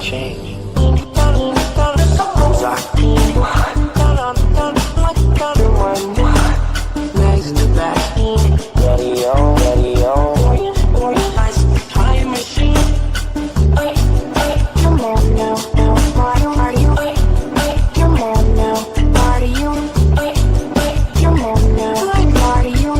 change. Legs in the back. Daddy-o, daddy-o. Time machine. Come on now, party you. Come on now, party you. Come on now, party you.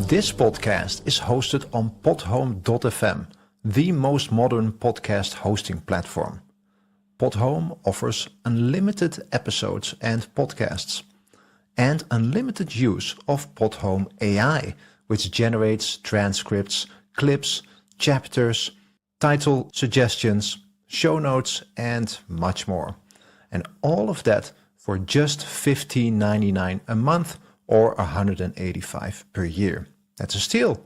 This podcast is hosted on podhome.fm, the most modern podcast hosting platform. Podhome offers unlimited episodes and podcasts, and unlimited use of Podhome AI, which generates transcripts, clips, chapters, title suggestions, show notes, and much more. And all of that for just $15.99 a month or $185 per year. That's a steal.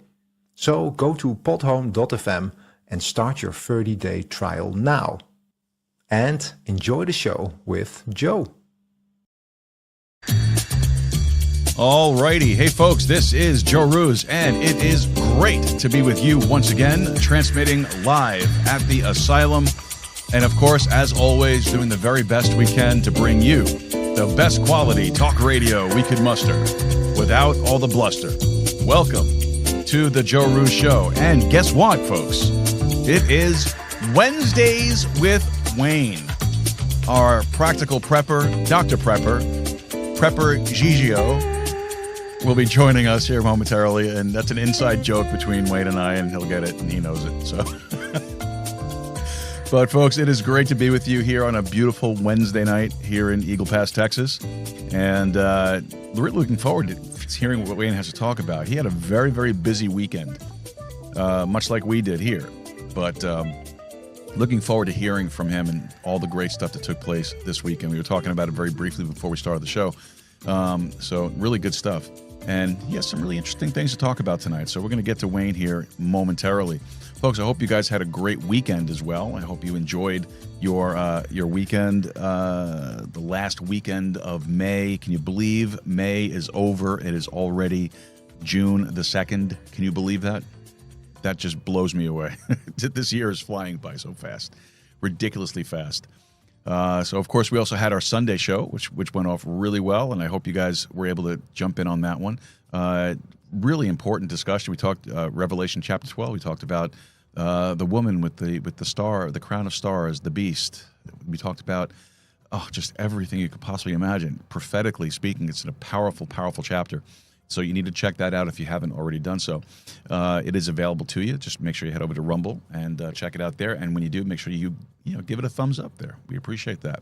So go to podhome.fm and start your 30-day trial now. And enjoy the show with Joe. Alrighty. Hey folks, this is Joe Rooz, and it is great to be with you once again, transmitting live at the Asylum. And of course, as always, doing the very best we can to bring you the best quality talk radio we could muster without all the bluster. Welcome to the Joe Rooz Show. And guess what, folks? It is Wednesdays with Wayne, our practical prepper, Dr. Prepper Gigio, will be joining us here momentarily. And that's an inside joke between Wayne and I, and he'll get it, and he knows it. So, but folks, it is great to be with you here on a beautiful Wednesday night here in Eagle Pass, Texas. And we're looking forward to hearing what Wayne has to talk about. He had a very, very busy weekend, much like we did here. But looking forward to hearing from him and all the great stuff that took place this weekend. We were talking about it very briefly before we started the show. So really good stuff. And he has some really interesting things to talk about tonight. So we're going to get to Wayne here momentarily. Folks, I hope you guys had a great weekend as well. I hope you enjoyed your weekend, the last weekend of May. Can you believe May is over? It is already June the 2nd. Can you believe that? That just blows me away. This year is flying by so fast, ridiculously fast. So, of course, we also had our Sunday show, which went off really well, and I hope you guys were able to jump in on that one. Really important discussion. We talked Revelation chapter 12. We talked about the woman with the star, the crown of stars, the beast. We talked about just everything you could possibly imagine. Prophetically speaking, it's a powerful, powerful chapter. So you need to check that out if you haven't already done so. It is available to you. Just make sure you head over to Rumble and check it out there. And when you do, make sure you give it a thumbs up there. We appreciate that.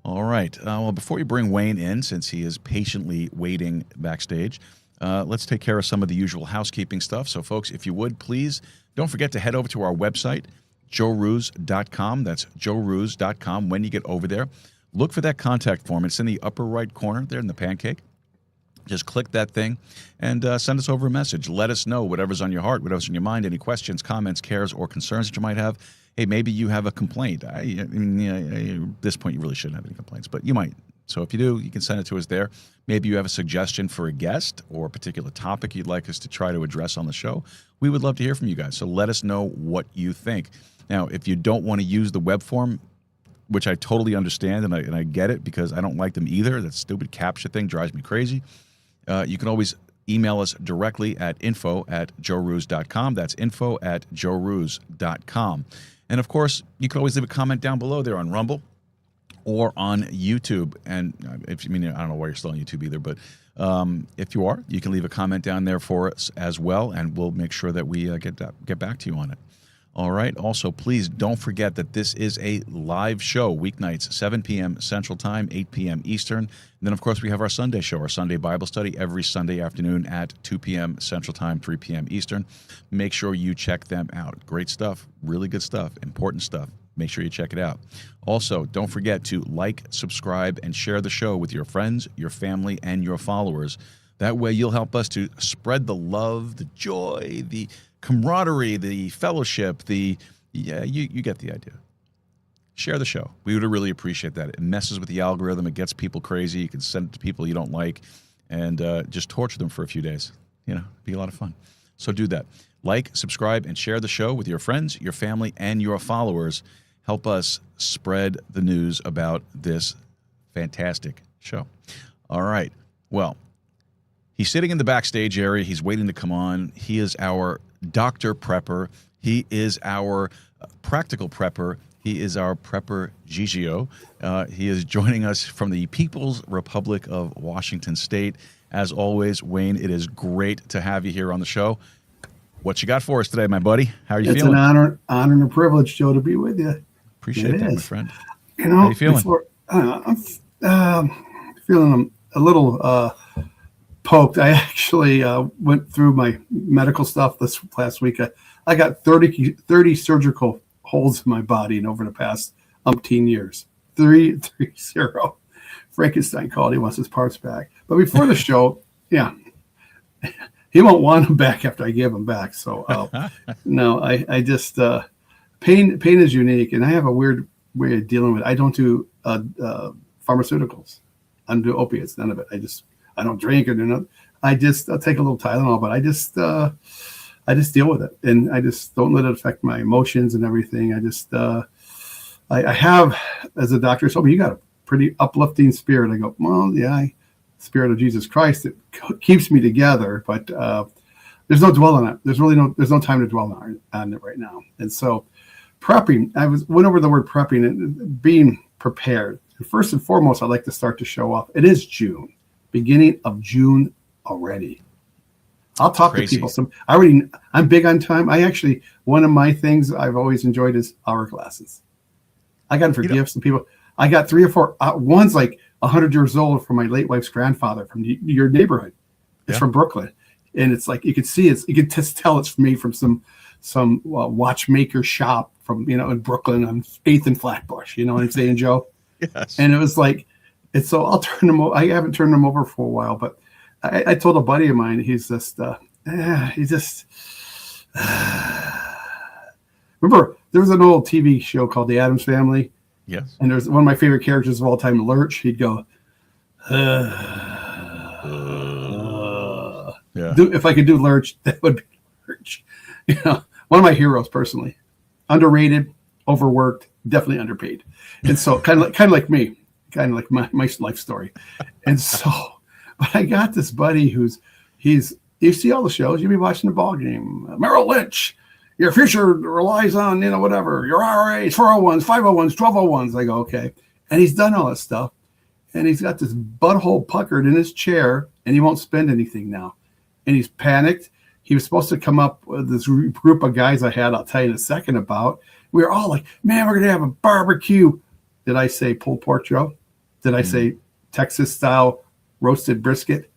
All right. Well, before we bring Wayne in, since he is patiently waiting backstage, let's take care of some of the usual housekeeping stuff. So, folks, if you would, please don't forget to head over to our website, joerooz.com. That's joerooz.com. When you get over there, look for that contact form. It's in the upper right corner there in the pancake. Just click that thing and send us over a message. Let us know whatever's on your heart, whatever's on your mind, any questions, comments, cares, or concerns that you might have. Hey, maybe you have a complaint. I mean, at this point, you really shouldn't have any complaints, but you might. So if you do, you can send it to us there. Maybe you have a suggestion for a guest or a particular topic you'd like us to try to address on the show. We would love to hear from you guys. So let us know what you think. Now, if you don't want to use the web form, which I totally understand and I get it because I don't like them either. That stupid CAPTCHA thing drives me crazy. You can always email us directly at info@joerooz.com. That's info@joerooz.com. And, of course, you can always leave a comment down below there on Rumble or on YouTube. And if you mean, I don't know why you're still on YouTube either, but if you are, you can leave a comment down there for us as well, and we'll make sure that we get back to you on it. All right. Also, please don't forget that this is a live show, weeknights, 7 p.m. Central Time, 8 p.m. Eastern. And then, of course, we have our Sunday show, our Sunday Bible study, every Sunday afternoon at 2 p.m. Central Time, 3 p.m. Eastern. Make sure you check them out. Great stuff, really good stuff, important stuff. Make sure you check it out. Also, don't forget to like, subscribe, and share the show with your friends, your family, and your followers. That way you'll help us to spread the love, the joy, the camaraderie, the fellowship, you get the idea. Share the show. We would really appreciate that. It messes with the algorithm. It gets people crazy. You can send it to people you don't like and just torture them for a few days. You know, be a lot of fun. So do that. Like, subscribe, and share the show with your friends, your family, and your followers. Help us spread the news about this fantastic show. All right. Well, he's sitting in the backstage area. He's waiting to come on. He is our Dr. Prepper. He is our practical prepper. He is our prepper Gigio. He is joining us from the People's Republic of Washington State. As always, Wayne, it is great to have you here on the show. What you got for us today, my buddy? How are you feeling? It's an honor and a privilege, Joe, to be with you. Appreciate that, my friend. You know, how are you feeling? I'm feeling a little poked. I actually went through my medical stuff this last week. I got 30 surgical holes in my body and over the past umpteen years. 330. Frankenstein called. He wants his parts back. But before the show, yeah, he won't want them back after I give them back. So no, I just pain is unique, and I have a weird way of dealing with it. I don't do pharmaceuticals. I don't do opiates. None of it. I don't drink or do nothing. I'll take a little Tylenol, but I just deal with it, and I just don't let it affect my emotions and everything. I have, as a doctor told me, you got a pretty uplifting spirit. I go, well, yeah, Spirit of Jesus Christ that keeps me together, but there's no dwell on it. There's no time to dwell on it right now. And so prepping, went over the word prepping and being prepared. And first and foremost, I'd like to start to show off. It is June, beginning of June already. I'll talk Crazy. to people. I'm big on time. One of my things I've always enjoyed is hourglasses. I got to forgive some people. I got 3 or 4. One's like 100 years old from my late wife's grandfather from your neighborhood. It's from Brooklyn, and it's like you could see it. You could just tell it's made from some watchmaker shop from in Brooklyn on 8th and Flatbush. You know what I'm saying, Joe? Yes. And it was like it's so. I'll turn them over. I haven't turned them over for a while, but I told a buddy of mine. He's just remember there was an old TV show called The Addams Family. Yes. And there's one of my favorite characters of all time, Lurch. He'd go, if I could do Lurch, that would be Lurch. One of my heroes personally. Underrated, overworked, definitely underpaid. And so kind of like me, kind of like my life story. And so, but I got this buddy you see all the shows, you'll be watching the ball game. Merrill Lynch. Your future relies on, whatever, your IRAs, 401s, 501s, 1201s. I go, okay. And he's done all this stuff. And he's got this butthole puckered in his chair, and he won't spend anything now. And he's panicked. He was supposed to come up with this group of guys I'll tell you in a second about. We were all like, man, we're going to have a barbecue. Did I say pulled pork, Joe? Did I say Texas-style roasted brisket?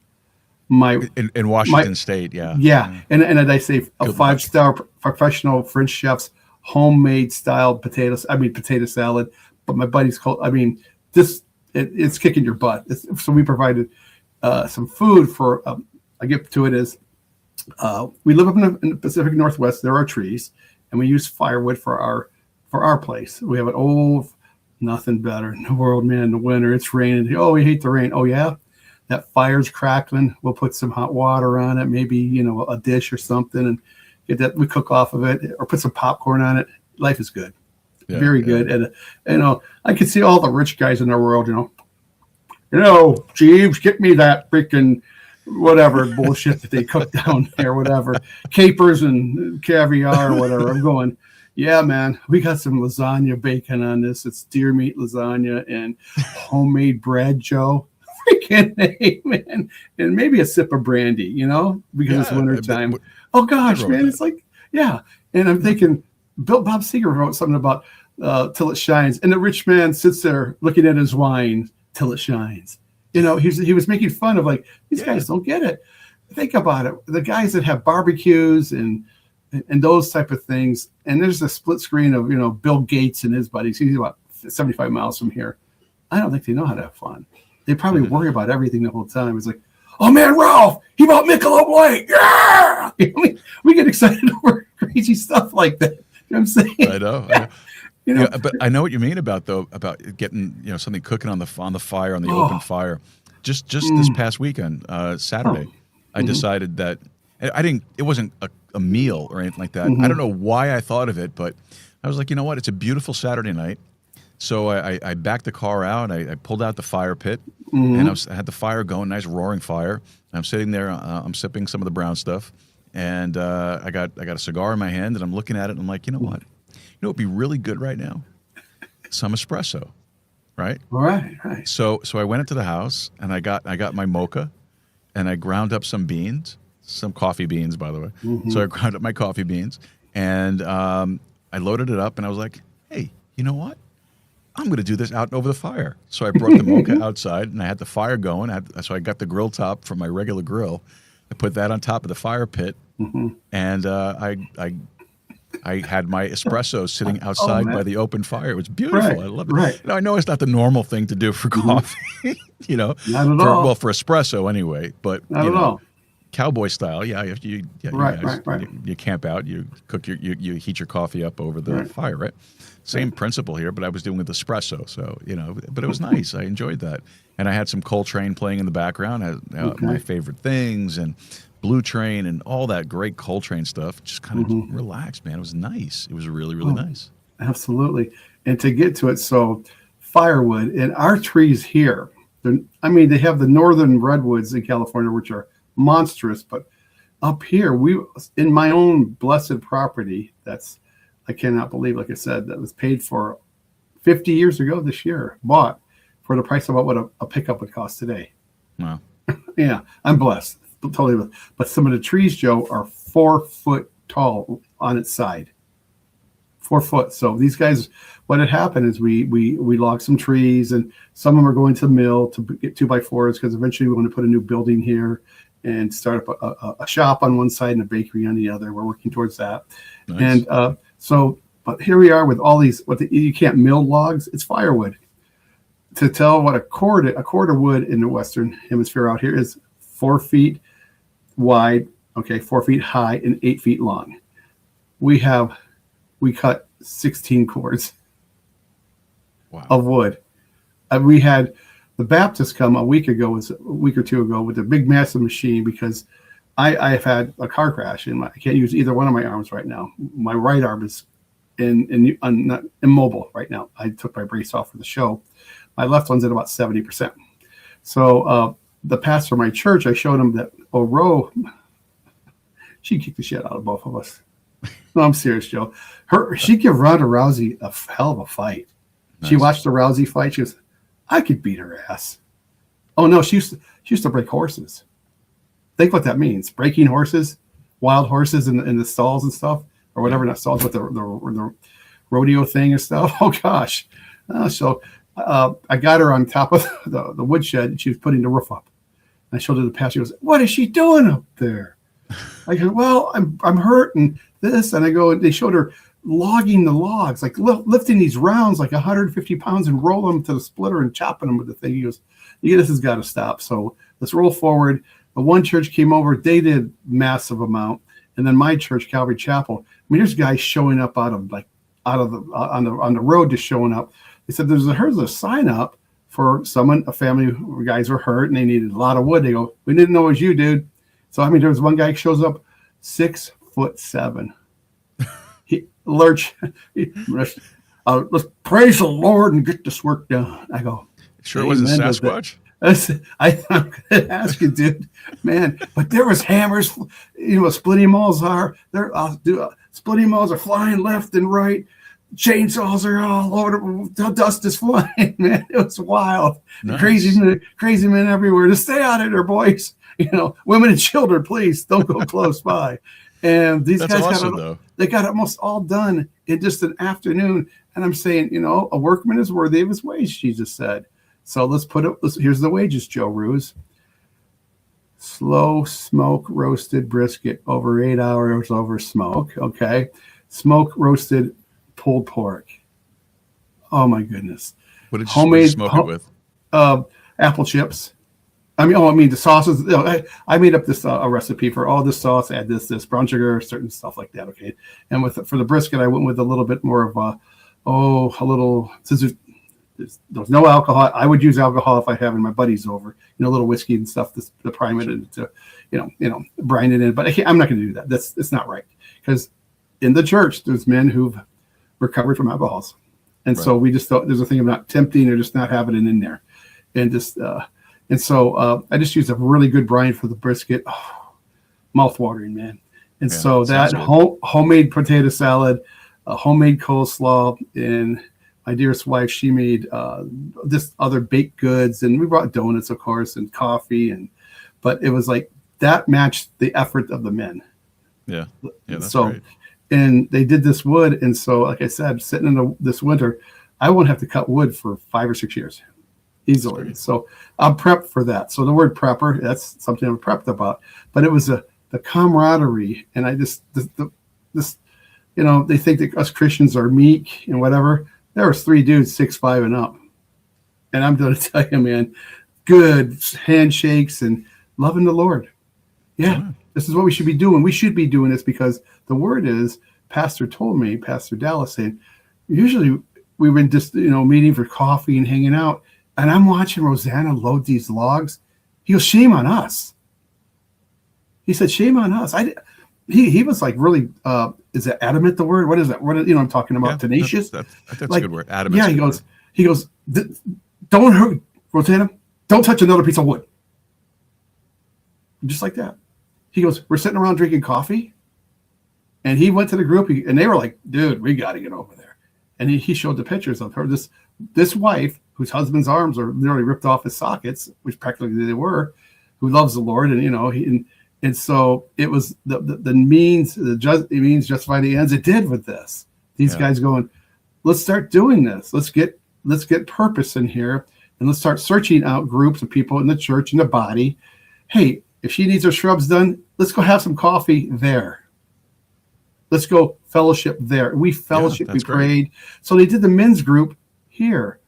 In Washington State, yeah. Yeah. And I say a 5-star professional French chef's homemade style potato salad. But my buddy's called, it's kicking your butt. So we provided some food for. I get to it is we live up in the Pacific Northwest. There are trees, and we use firewood for our place. We have an old, nothing better in the world, man. In the winter, it's raining. Oh, we hate the rain. Oh yeah, that fire's crackling. We'll put some hot water on it, maybe a dish or something, and get that. We cook off of it, or put some popcorn on it. Life is good, very good. And I can see all the rich guys in the world. Jeeves, get me that freaking whatever bullshit that they cook down there, whatever capers and caviar or whatever. I'm going, yeah, man, we got some lasagna bacon on this. It's deer meat lasagna and homemade bread, Joe. Freaking hey, man, and maybe a sip of brandy, because it's winter time. Oh gosh, man, it's like, yeah. And I'm thinking, Bob Seger wrote something about till it shines, and the rich man sits there looking at his wine till it shines. He was making fun of like, these guys don't get it. Think about it. The guys that have barbecues and those type of things. And there's a split screen of, Bill Gates and his buddies. He's about 75 miles from here. I don't think they know how to have fun. They probably worry about everything the whole time. It's like, oh man, Ralph, he bought Michelob Light. Yeah. We get excited over crazy stuff like that. You know what I'm saying? I know. But I know what you mean about getting something cooking on the fire, on the open fire. Just this past weekend, Saturday, I decided that it wasn't a meal or anything like that. I don't know why I thought of it, but I was like, you know what? It's a beautiful Saturday night. So I backed the car out. I pulled out the fire pit, and I had the fire going, nice roaring fire. I'm sitting there. I'm sipping some of the brown stuff, and I got a cigar in my hand, and I'm looking at it, and I'm like, you know what? It would be really good right now? Some espresso, right? Right. So I went into the house, and I got my mocha, and I ground up some beans, some coffee beans, by the way. So I ground up my coffee beans, and I loaded it up, and I was like, hey, you know what? I'm going to do this out over the fire. So I brought the mocha outside, and I had the fire going. So I got the grill top from my regular grill. I put that on top of the fire pit, and I had my espresso sitting outside by the open fire. It was beautiful. Right, I love it. Right. I know it's not the normal thing to do for coffee, Not at all. Well, for espresso anyway, but Not at all. Cowboy style. Yeah, Right. You camp out, you cook you heat your coffee up over the fire, right? Same principle here, but I was doing with espresso, so but it was nice. I enjoyed that, and I had some Coltrane playing in the background. My favorite things and Blue Train and all that great Coltrane stuff. Just kind of relaxed, man. It was nice. It was really, really nice. Absolutely. And to get to it, so firewood and our trees here, they have the northern redwoods in California, which are monstrous, but up here, in my own blessed property, I cannot believe, like I said, that was paid for 50 years ago this year, bought for the price of what a pickup would cost today. Wow. Yeah, I'm blessed. Totally. But some of the trees, Joe, are 4 foot tall on its side. 4 foot. So these guys, what had happened is we logged some trees, and some of them are going to the mill to get 2x4s because eventually we want to put a new building here and start up a shop on one side and a bakery on the other. We're working towards that. Nice. And but here we are with all these. You can't mill logs. It's firewood. To tell what a cord of wood in the Western Hemisphere out here is 4 feet wide, 4 feet high, and 8 feet long. We cut 16 cords of wood. We had the Baptist come a week or two ago with a big massive machine because I've had a car crash and I can't use either one of my arms right now. My right arm is not immobile right now. I took my brace off for the show. My left one's at about 70%. So the pastor of my church, I showed him that Oro, she kicked the shit out of both of us. No, I'm serious, Joe. She gave Ronda Rousey a hell of a fight. Nice. She watched the Rousey fight. She goes, I could beat her ass. Oh no, she used to break horses. Think what that means. Breaking horses, wild horses in the stalls and stuff, or whatever, not stalls, but the rodeo thing and stuff. Oh gosh. So I got her on top of the woodshed, and she was putting the roof up. And I showed her the pastor. She goes, what is she doing up there? I go, well, I'm hurt and this. And I go, they showed her logging the logs, like lifting these rounds like 150 pounds and rolling them to the splitter and chopping them with the thing. He goes, yeah, this has got to stop. So let's roll forward. The one church came over, they did massive amount. And then my church, Calvary Chapel, I mean, there's guys showing up on the road, just showing up. They said there's a sign up for someone, a family where guys were hurt and they needed a lot of wood. They go, we didn't know it was you, dude. So I mean, there was one guy who shows up 6'7". Let's praise the Lord and get this work done. I go, sure it wasn't Sasquatch? I'm gonna ask you, dude, man. But there was hammers, splitting malls are there. Splitting malls are flying left and right. Chainsaws are all over. The dust is flying, man. It was wild. Nice. Crazy men everywhere. Just stay out of there, boys. Women and children, please don't go close by. And these That's guys awesome, they got it almost all done in just an afternoon. And I'm saying, a workman is worthy of his wage, Jesus said. So here's the wages, Joe Rooz. Slow smoke roasted brisket over 8 hours over smoke. Okay. Smoke roasted pulled pork. Oh my goodness. What did you smoke it with? Apple chips. The sauces. I made up this a recipe for all this sauce. Add this brown sugar, certain stuff like that. Okay, and for the brisket, I went with a little bit more of since there's no alcohol. I would use alcohol if I have my buddies over. A little whiskey and stuff to prime it and to brine it in. But I'm not going to do that. It's not right, because in the church there's men who've recovered from alcohols, and so we just thought there's a thing of not tempting or just not having it in there, and just. And so I just used a really good brine for the brisket. Oh, mouth-watering, man. And so that homemade potato salad, homemade coleslaw, and my dearest wife, she made this other baked goods, and we brought donuts, of course, and coffee, but it was like that matched the effort of the men. Yeah, that's great. And they did this wood, and so like I said, sitting in this winter, I won't have to cut wood for 5 or 6 years. Easily. So I'm prepped for that. So the word prepper, that's something I'm prepped about. But it was the camaraderie. And I just, they think that us Christians are meek and whatever. There was 3 dudes, 6'5" and up. And I'm going to tell you, man, good handshakes and loving the Lord. Yeah, this is what we should be doing. We should be doing this because the word is, Pastor Dallas, saying, usually we were just, meeting for coffee and hanging out. And I'm watching Rosanna load these logs. He goes, shame on us. He said, shame on us. He was like really, is that adamant the word? What is that? I'm talking about tenacious. That's a good word. Adamant. Yeah, he goes, don't hurt, Rosanna. Don't touch another piece of wood. Just like that. He goes, we're sitting around drinking coffee. And he went to the group and they were like, dude, we got to get over there. And he showed the pictures of her, this wife, whose husband's arms are literally ripped off his sockets, which practically they were, who loves the Lord, and and so it was the means justify the ends. It did with this. These guys going, let's start doing this. Let's get purpose in here, and let's start searching out groups of people in the church and the body. Hey, if she needs her shrubs done, let's go have some coffee there. Let's go fellowship there. We fellowship. We prayed. So they did the men's group here.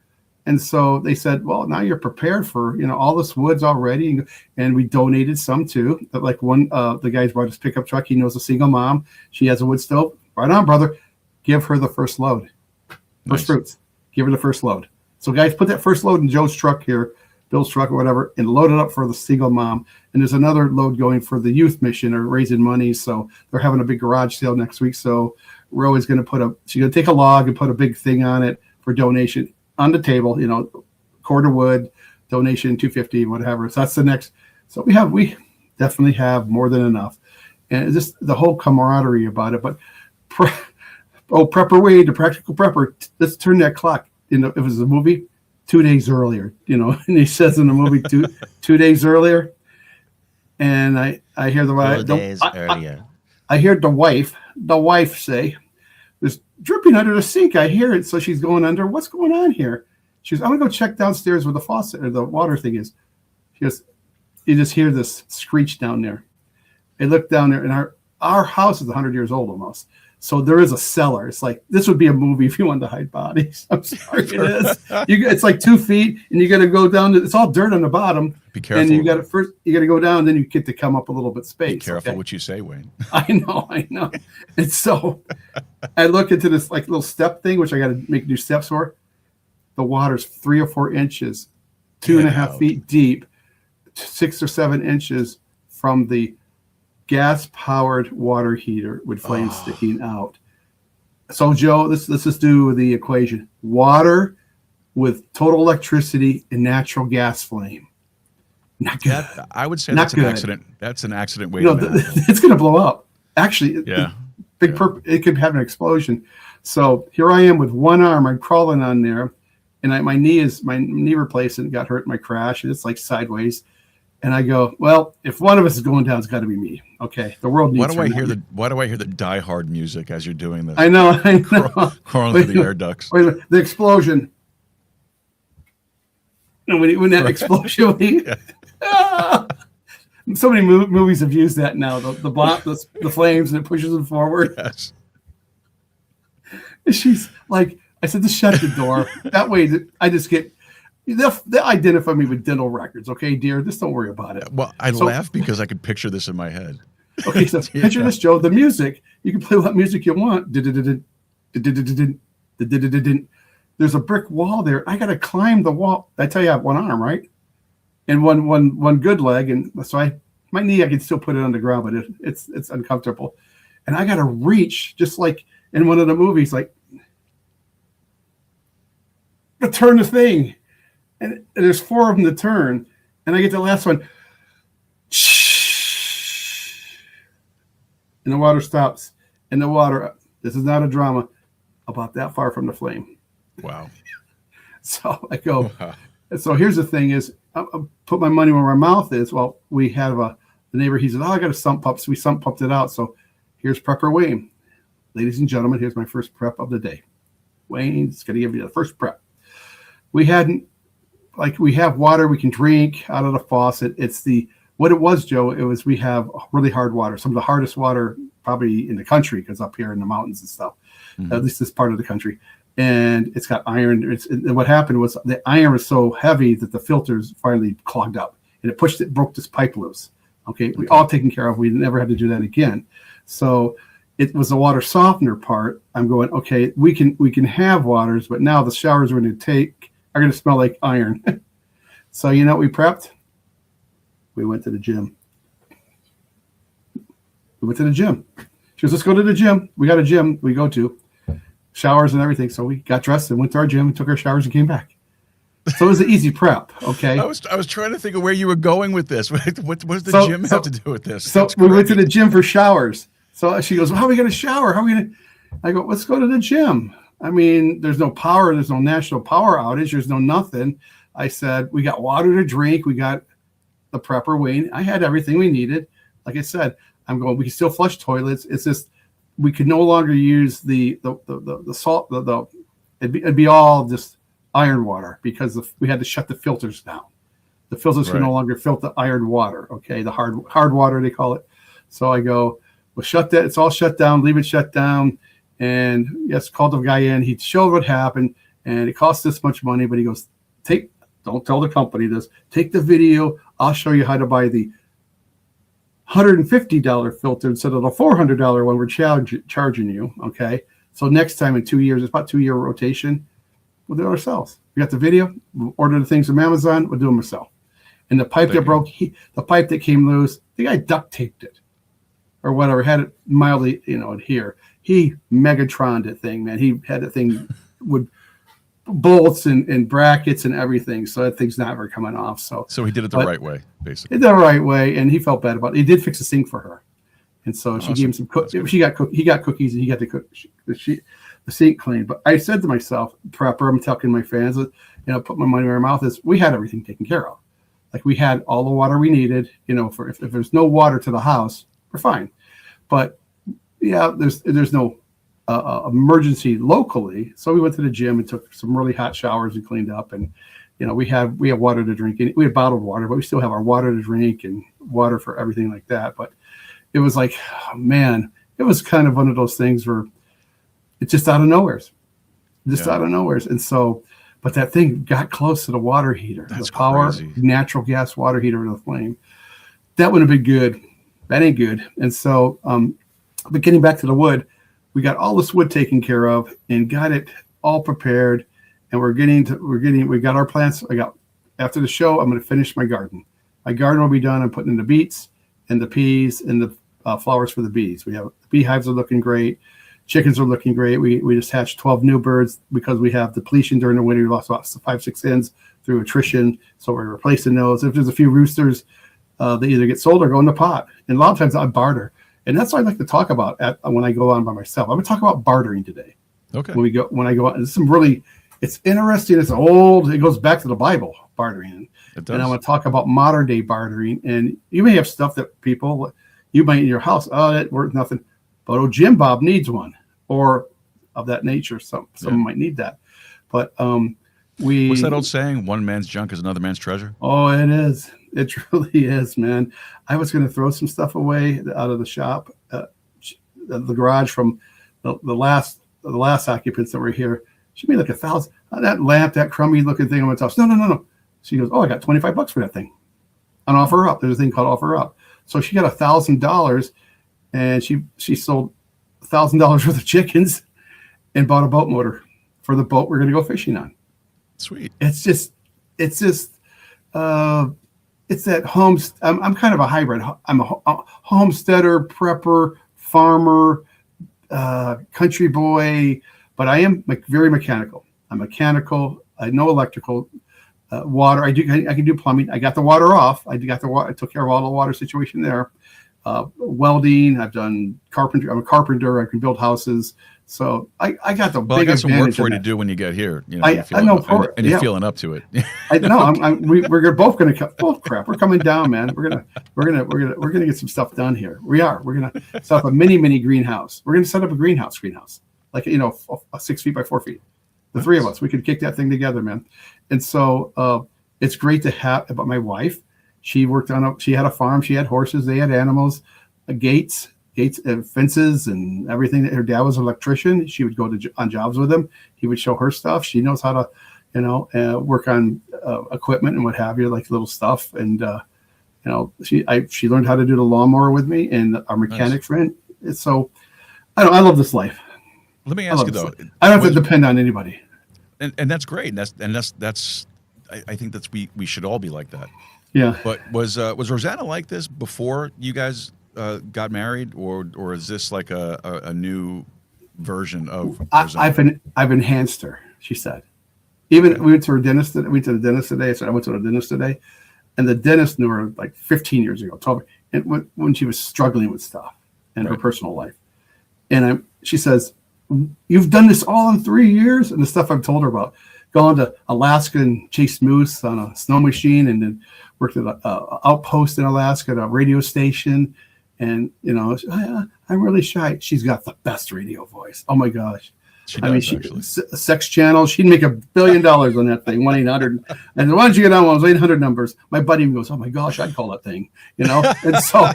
And so they said, well, now you're prepared for, all this wood's already. And we donated some too. Like the guys brought his pickup truck. He knows a single mom. She has a wood stove. Right on, brother. Give her the first load. First fruits. Give her the first load. So guys, put that first load in Joe's truck here, Bill's truck or whatever, and load it up for the single mom. And there's another load going for the youth mission or raising money. So they're having a big garage sale next week. So Ro is going to she's going to take a log and put a big thing on it for donation. On the table, cord of wood, donation, $250, whatever. So that's the next. So we definitely have more than enough, and it's just the whole camaraderie about it. But prepper Wade, the practical prepper. Let's turn that clock. It was a movie 2 days earlier. And he says in the movie 2 days earlier, and I hear the wife. Earlier. I hear the wife say, there's dripping under the sink. I hear it. So she's going under. What's going on here? She goes, I'm going to go check downstairs where the faucet or the water thing is. She goes, you just hear this screech down there. I look down there, and our house is 100 years old almost. So there is a cellar. It's like, this would be a movie if you wanted to hide bodies. I'm sorry, it is. It's like 2 feet, and you got to go down. It's all dirt on the bottom. Be careful. And you got to go down, then you get to come up a little bit space. Be careful what you say, Wayne. I know. And so I look into this like little step thing, which I got to make new steps for. The water's 3 or 4 inches, 2.5 feet deep, 6 or 7 inches from the gas-powered water heater with flames sticking out. So, Joe, let's just do the equation. Water with total electricity and natural gas flame. Not good. I would say Not that's good. an accident. That's an accident waiting. It's going to blow up. Actually, it could have an explosion. So here I am with one arm. I'm crawling on there, and my knee replacement got hurt in my crash, and it's like sideways. And I go, well, if one of us is going down, it's got to be me. Okay, the world needs. Why do I hear the Die Hard music as you're doing this? I know. Crawling through the air ducts. Wait a minute, the explosion. And when that explosion, so many movies have used that now. The flames, and it pushes them forward. Yes. And she's like, I said, just shut the door. That way, I just get. They'll identify me with dental records, okay, dear? Just don't worry about it. Well, I laugh because I could picture this in my head. Okay, so picture this, Joe. The music, you can play what music you want. There's a brick wall there. I got to climb the wall. I tell you, I have one arm, right? And one good leg. And so my knee, I can still put it on the ground, but it's uncomfortable. And I got to reach, just like in one of the movies, like, to turn the thing. And there's 4 of them to turn, and I get the last one, and the water stops. And the water, this is not a drama, about that far from the flame. Wow. So I go, so here's the thing is, I put my money where my mouth is. Well, we have the neighbor, he said, I got a sump pump. So we sump pumped it out. So here's Prepper Wayne. Ladies and gentlemen, here's my first prep of the day. Wayne's going to give you the first prep. We have water we can drink out of the faucet. What it was, Joe, we have really hard water, some of the hardest water probably in the country, because up here in the mountains and stuff, at least this part of the country. And it's got iron. And what happened was the iron was so heavy that the filters finally clogged up, and it broke this pipe loose. Okay, we all taken care of. We never had to do that again. So it was the water softener part. I'm going, okay, we can have waters, but now the showers we're going to take are going to smell like iron. So you know what we prepped? We went to the gym. She goes, let's go to the gym. We got a gym we go to, showers and everything. So we got dressed and went to our gym and took our showers and came back. So it was an easy prep. Okay. I was trying to think of where you were going with this. What does the gym have to do with this? So we went to the gym for showers. So she goes, well, how are we going to shower? How are we going to? I go, let's go to the gym. I mean, there's no power. There's no national power outage. There's no nothing. I said, we got water to drink. We got the Prepper Wayne. I had everything we needed. Like I said, I'm going, we can still flush toilets. It's just, we could no longer use the salt. It'd be all just iron water, because we had to shut the filters down. The filters could no longer filter iron water. Okay. The hard water, they call it. So I go, well, shut that. It's all shut down. Leave it shut down. And yes, called the guy in. He showed what happened, and it cost this much money. But he goes, don't tell the company this. Take the video. I'll show you how to buy the $150 filter instead of the $400 one we're charging you. Okay. So next time in 2 years, it's about 2-year rotation. We'll do it ourselves. We got the video. We'll order the things from Amazon. We'll do them ourselves. And the pipe that broke, the pipe that came loose, the guy duct taped it or whatever, had it mildly, adhere. He Megatroned that thing, man. He had that thing with bolts and brackets and everything. So that thing's never coming off. So he did it the right way, basically. He did it the right way, and he felt bad about it. He did fix the sink for her. And so she gave him some cookies. He got cookies, and he got the sink cleaned. But I said to myself, Prepper, I'm telling my fans, put my money where my mouth is. We had everything taken care of. Like, we had all the water we needed, for if there's no water to the house, we're fine. But yeah, there's no emergency locally. So we went to the gym and took some really hot showers and cleaned up. And, we have water to drink. We have bottled water, but we still have our water to drink and water for everything like that. But it was like, oh, man, it was kind of one of those things where it's just out of nowhere, out of nowhere. And so, but that thing got close to the water heater, That's the power crazy. natural gas water heater with a flame. That wouldn't have been good. That ain't good. And so, but getting back to the wood, we got all this wood taken care of and got it all prepared. And we got our plants. After the show, I'm going to finish my garden. My garden will be done. I'm putting in the beets and the peas and the flowers for the bees. We have beehives are looking great. Chickens are looking great. We just hatched 12 new birds because we have depletion during the winter. We lost about 5-6 hens through attrition. So we're replacing those. If there's a few roosters, they either get sold or go in the pot. And a lot of times I barter. And that's what I like to talk about when I go on by myself. I'm going to talk about bartering today. Okay. When I go out, it's interesting. It's old. It goes back to the Bible, bartering. It does. And I want to talk about modern day bartering. And you may have stuff that people, you might in your house, that worth nothing. But Jim Bob needs one, or of that nature. Someone might need that. But what's that old saying? One man's junk is another man's treasure. Oh, it is. It truly is, man. I was going to throw some stuff away out of the shop, the garage from the last occupants that were here. She made like $1,000. That lamp, that crummy looking thing on my house. No. She goes, I got $25 for that thing on Offer Up. There's a thing called Offer Up. So she got $1,000, and she sold $1,000 worth of chickens and bought a boat motor for the boat we're going to go fishing on. Sweet. It's that I'm kind of a hybrid. I'm a homesteader, prepper, farmer, country boy, but I am very mechanical. I'm mechanical. I know electrical, water. I can do plumbing. I got the water off. I took care of all the water situation there. Welding. I've done carpentry. I'm a carpenter. I can build houses. So I got the big I got some work for you that. to do when you get here. I know, and you're feeling up to it. We're both going to come. Oh crap! We're coming down, man. We're gonna get some stuff done here. We are. We're gonna set up a mini greenhouse. We're gonna set up a greenhouse, like a 6 feet by 4 feet. The three of us, we could kick that thing together, man. And so it's great to have. But my wife, she had a farm. She had horses. They had animals, gates and fences and everything. Her dad was an electrician. She would go on jobs with him. He would show her stuff. She knows how to, work on equipment and what have you, like little stuff. And she learned how to do the lawnmower with me and our mechanic friend. So I love this life. Let me ask you though. I don't have to depend on anybody. And that's great. That's I think we should all be like that. Yeah. But was Rosanna like this before you guys got married, or is this like a new version of Rosanna? I've enhanced her, she said. Even we went to the dentist today. So I went to the dentist today, and the dentist knew her like 15 years ago. Told me and when she was struggling with stuff in her personal life, and she says, "You've done this all in 3 years," and the stuff I've told her about. Gone to Alaska and chased moose on a snow machine, and then worked at an outpost in Alaska at a radio station. And I'm really shy. She's got the best radio voice. Oh my gosh! She does, sex channel. She'd make $1 billion on that thing. 1-800. And why don't you get on one of those 800 numbers? My buddy goes, "Oh my gosh, I'd call that thing." And so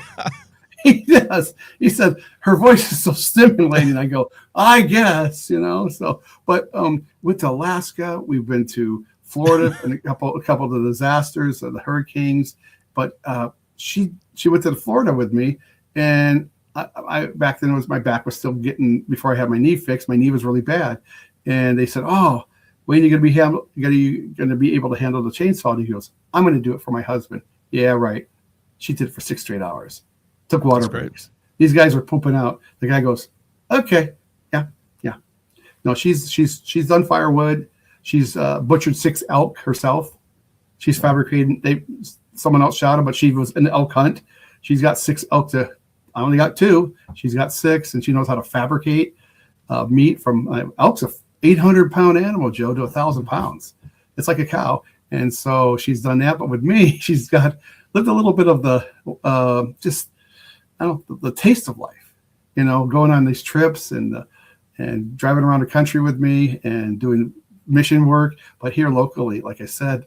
he does. He said her voice is so stimulating. I go, I guess, So, but went to Alaska. We've been to Florida and a couple of the disasters, the hurricanes. But she went to Florida with me, and I back then my back was still getting before I had my knee fixed. My knee was really bad, and they said, "Oh, when are you going to be able to handle the chainsaw?" And he goes, "I'm going to do it for my husband." Yeah, right. She did it for 6 straight hours. Took water breaks. These guys were pooping out. The guy goes, "Okay, yeah." No, she's done firewood. She's butchered 6 elk herself. She's fabricated. Someone else shot them, but she was in the elk hunt. She's got 6 elk I only got 2. She's got 6, and she knows how to fabricate meat from elk's a 800-pound animal, Joe, to 1,000 pounds. It's like a cow, and so she's done that. But with me, she's lived a little bit of the the taste of life, going on these trips and driving around the country with me and doing mission work. But here locally, like I said,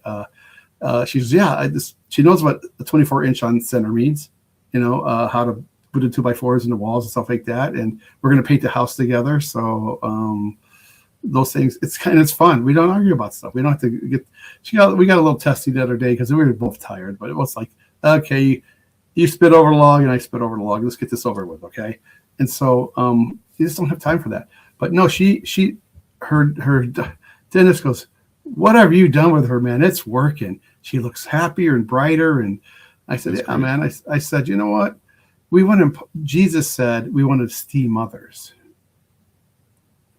she knows what a 24-inch on center means, how to put the 2x4s in the walls and stuff like that. And we're going to paint the house together. So those things, it's fun. We don't argue about stuff. We don't have to get, we got a little testy the other day because we were both tired, but it was like, okay, you spit over the log and I spit over the log. Let's get this over with. Okay. And so you just don't have time for that. But no, her dentist goes, what have you done with her, man? It's working. She looks happier and brighter. And I said, yeah, man. I said, you know what? Jesus said we want to esteem others,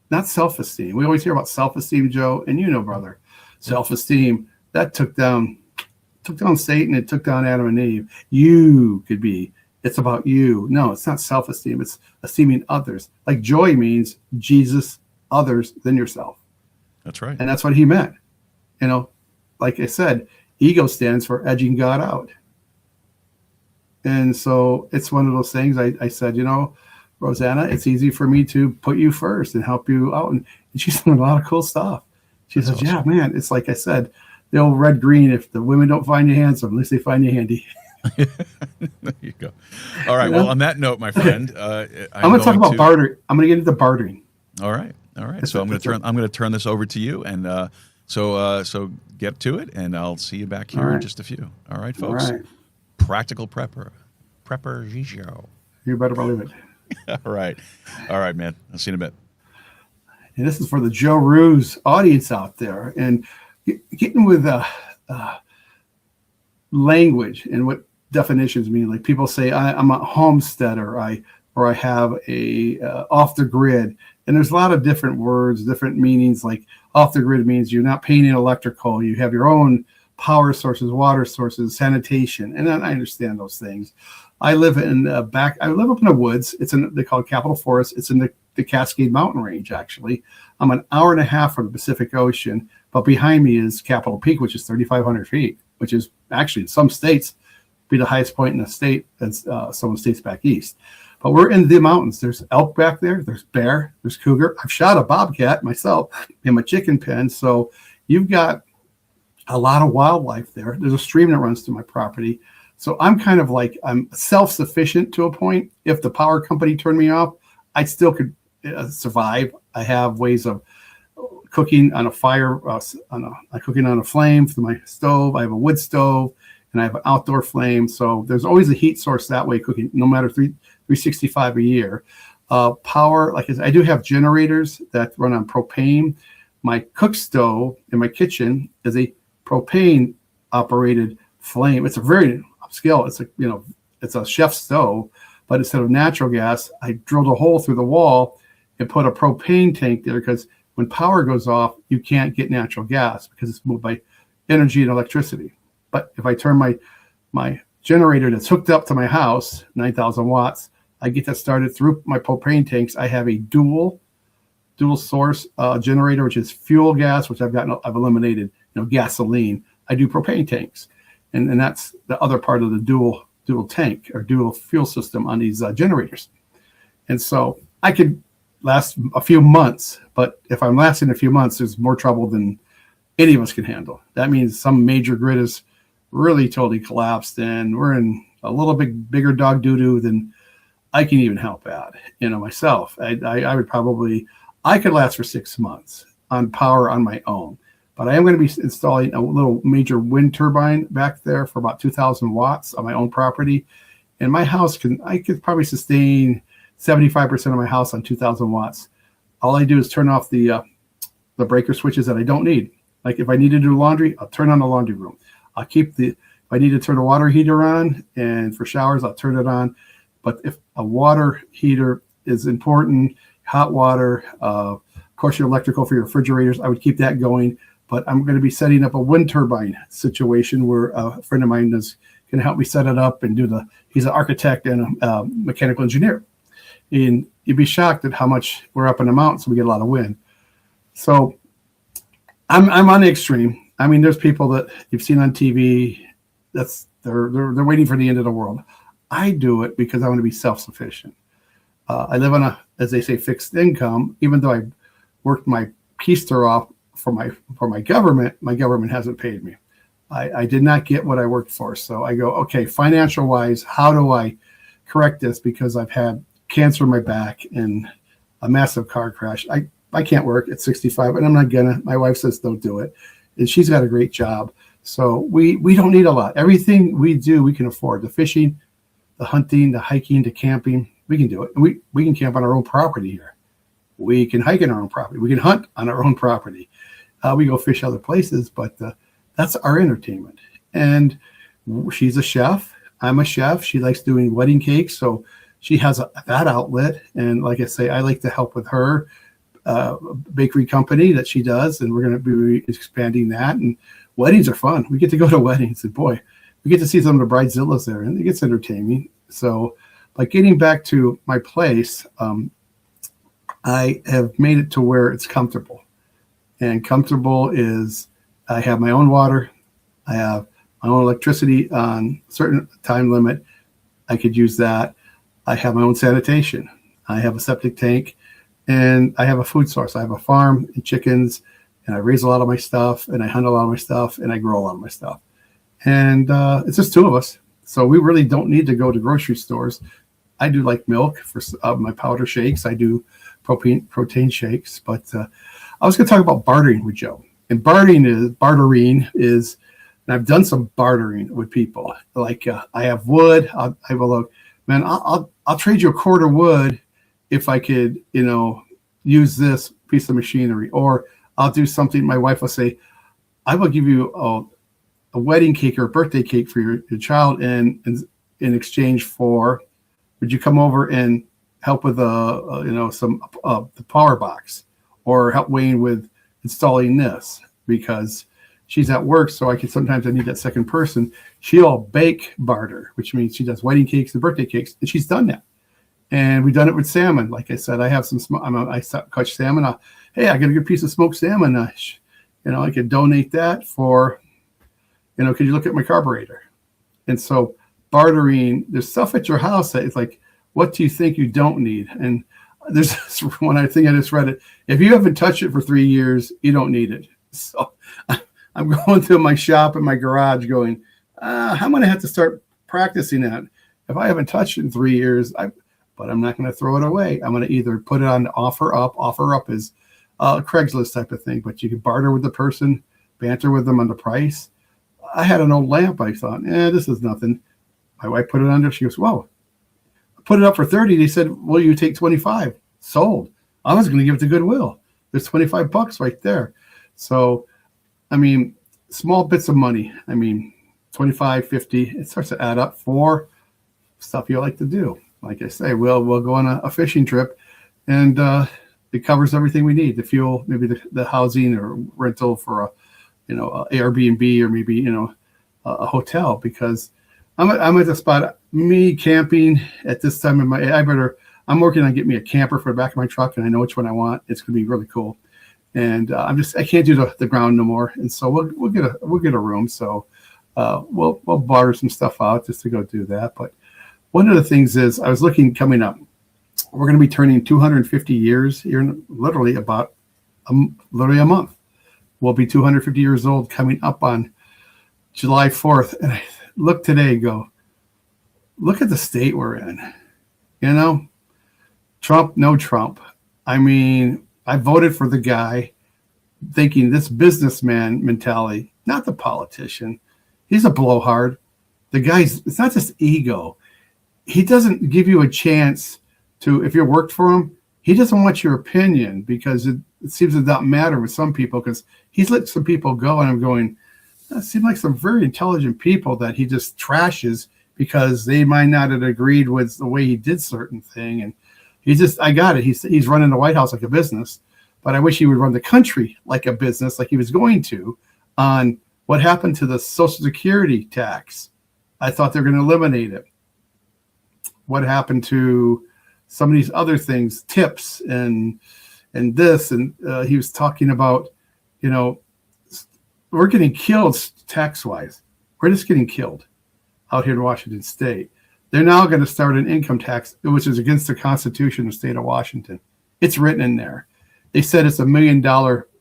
not self-esteem. We always hear about self-esteem, Joe, and brother, self-esteem that took down Satan. It took down Adam and Eve. It's about you. No, it's not self-esteem. It's esteeming others. Like joy means Jesus, others than yourself. That's right. And that's what he meant. Like I said, ego stands for edging God out. And so it's one of those things I said, Rosanna, it's easy for me to put you first and help you out. And she's doing a lot of cool stuff. She says, awesome. Yeah, man, it's like I said, the old red green, if the women don't find you handsome, at least they find you handy. There you go. All right. Well, on that note, my friend, I'm going to talk about barter. I'm going to get into bartering. All right. So I'm going to turn this over to you, and so get to it, and I'll see you back here in just a few. All right, folks. All right. Practical prepper Gigio. You better believe it. All right, man. I'll see you in a bit. And this is for the Joe Rooz audience out there, and getting with language and what definitions mean. Like people say, I'm a homesteader, or I have a off the grid. And there's a lot of different words, different meanings. Like off the grid means you're not paying electrical. You have your own power sources, water sources, sanitation. And I understand those things. I live up in the woods. They call it Capitol Forest. It's in the Cascade Mountain Range, actually. I'm an hour and a half from the Pacific Ocean, but behind me is Capitol Peak, which is 3,500 feet, which is actually in some states be the highest point in the state as some of the states back east. But we're in the mountains. There's elk back there. There's bear. There's cougar. I've shot a bobcat myself in my chicken pen. So you've got a lot of wildlife there. There's a stream that runs through my property. So I'm kind of like, I'm self-sufficient to a point. If the power company turned me off, I still could survive. I have ways of cooking on a fire, cooking on a flame through my stove. I have a wood stove, and I have an outdoor flame. So there's always a heat source that way cooking, no matter 365 a year. Power, like I do have generators that run on propane. My cook stove in my kitchen is a propane operated flame. It's a very upscale. It's a chef's stove, but instead of natural gas, I drilled a hole through the wall and put a propane tank there, because when power goes off, you can't get natural gas because it's moved by energy and electricity. But if I turn my generator that's hooked up to my house, 9,000 watts, I get that started through my propane tanks. I have a dual source generator, which is fuel gas, which I've eliminated, gasoline. I do propane tanks. And that's the other part of the dual tank or dual fuel system on these generators. And so I could last a few months, but if I'm lasting a few months, there's more trouble than any of us can handle. That means some major grid is really totally collapsed, and we're in a little bit bigger dog doo-doo than I can even help at, myself. I could last for 6 months on power on my own, but I am going to be installing a little major wind turbine back there for about 2,000 watts on my own property. And my house I could probably sustain 75% of my house on 2,000 watts. All I do is turn off the breaker switches that I don't need. Like if I need to do laundry, I'll turn on the laundry room. If I need to turn a water heater on, and for showers, I'll turn it on. But if a water heater is important, hot water, of course, your electrical for your refrigerators, I would keep that going. But I'm going to be setting up a wind turbine situation where a friend of mine is going to help me set it up and he's an architect and a mechanical engineer. And you'd be shocked at how much we're up in the mountains, so we get a lot of wind. So I'm on the extreme. I mean, there's people that you've seen on TV. They're waiting for the end of the world. I do it because I want to be self-sufficient. I live on as they say, fixed income. Even though I worked my keister off for my government hasn't paid me. I did not get what I worked for. So I go, okay, financial wise, how do I correct this because I've had cancer in my back and a massive car crash. I can't work at 65, and I'm not gonna. My wife says don't do it, and she's got a great job. So we don't need a lot. Everything we do, we can afford. The fishing, the hunting, the hiking, the camping, we can do it. And we can camp on our own property here. We can hike on our own property. We can hunt on our own property. We go fish other places, but that's our entertainment. And she's a chef. I'm a chef. She likes doing wedding cakes, so she has that outlet. And like I say, I like to help with her bakery company that she does, and we're going to be expanding that. And weddings are fun. We get to go to weddings, and boy, we get to see some of the bridezillas there, and it gets entertaining. So, like getting back to my place, I have made it to where it's comfortable. And comfortable is I have my own water. I have my own electricity on a certain time limit. I could use that. I have my own sanitation. I have a septic tank, and I have a food source. I have a farm and chickens, and I raise a lot of my stuff, and I hunt a lot of my stuff, and I grow a lot of my stuff. And it's just two of us. So we really don't need to go to grocery stores. I do like milk for my powder shakes. I do protein shakes. But I was going to talk about bartering with Joe. And bartering is, and I've done some bartering with people. Like I have wood. I will look, man, I'll trade you a cord of wood if I could, use this piece of machinery. Or I'll do something. My wife will say, I will give you a wedding cake or a birthday cake for your child in exchange for, would you come over and help with the power box, or help Wayne with installing this, because she's at work, so I need that second person. She'll bake barter, which means she does wedding cakes and birthday cakes, and she's done that. And we've done it with salmon. Like I said, I have some. I catch salmon. Hey, I got a good piece of smoked salmon. I could donate that for. Could you look at my carburetor? And so bartering, there's stuff at your house that it's like, what do you think you don't need? And there's this one, I think I just read it. If you haven't touched it for 3 years, you don't need it. So I'm going through my shop in my garage going, I'm going to have to start practicing that. If I haven't touched it in 3 years, but I'm not going to throw it away. I'm going to either put it on offer up. Offer up is a Craigslist type of thing, but you can barter with the person, banter with them on the price. I had an old lamp. I thought, this is nothing. My wife put it under. She goes, whoa. I put it up for 30. They said, will you take 25? Sold. I was going to give it to Goodwill. There's $25 right there. So, small bits of money. 25, 50. It starts to add up for stuff you like to do. Like I say, we'll go on a fishing trip, and it covers everything we need. The fuel, maybe the housing or rental for a Airbnb, or maybe, a hotel, because I'm at the spot, me camping at this time I'm working on getting me a camper for the back of my truck, and I know which one I want. It's going to be really cool. And I can't do the ground no more. And so we'll get a room. So we'll barter some stuff out just to go do that. But one of the things is, I was looking coming up, we're going to be turning 250 years here in literally about a month. We'll be 250 years old coming up on July 4th. And I look today and go, look at the state we're in. Trump, no Trump. I voted for the guy thinking this businessman mentality, not the politician. He's a blowhard. The guy's, it's not just ego. He doesn't give you a chance to, if you worked for him, he doesn't want your opinion, because it seems to not matter with some people, because he's let some people go, and I'm going, that seems like some very intelligent people that he just trashes because they might not have agreed with the way he did certain thing. And I got it. He's running the White House like a business, but I wish he would run the country like a business, like he was going to, on what happened to the Social Security tax. I thought they were going to eliminate it. What happened to some of these other things, tips and this, and he was talking about, we're getting killed tax-wise. We're just getting killed out here in Washington State. They're now going to start an income tax, which is against the Constitution of the state of Washington. It's written in there. They said it's $1 million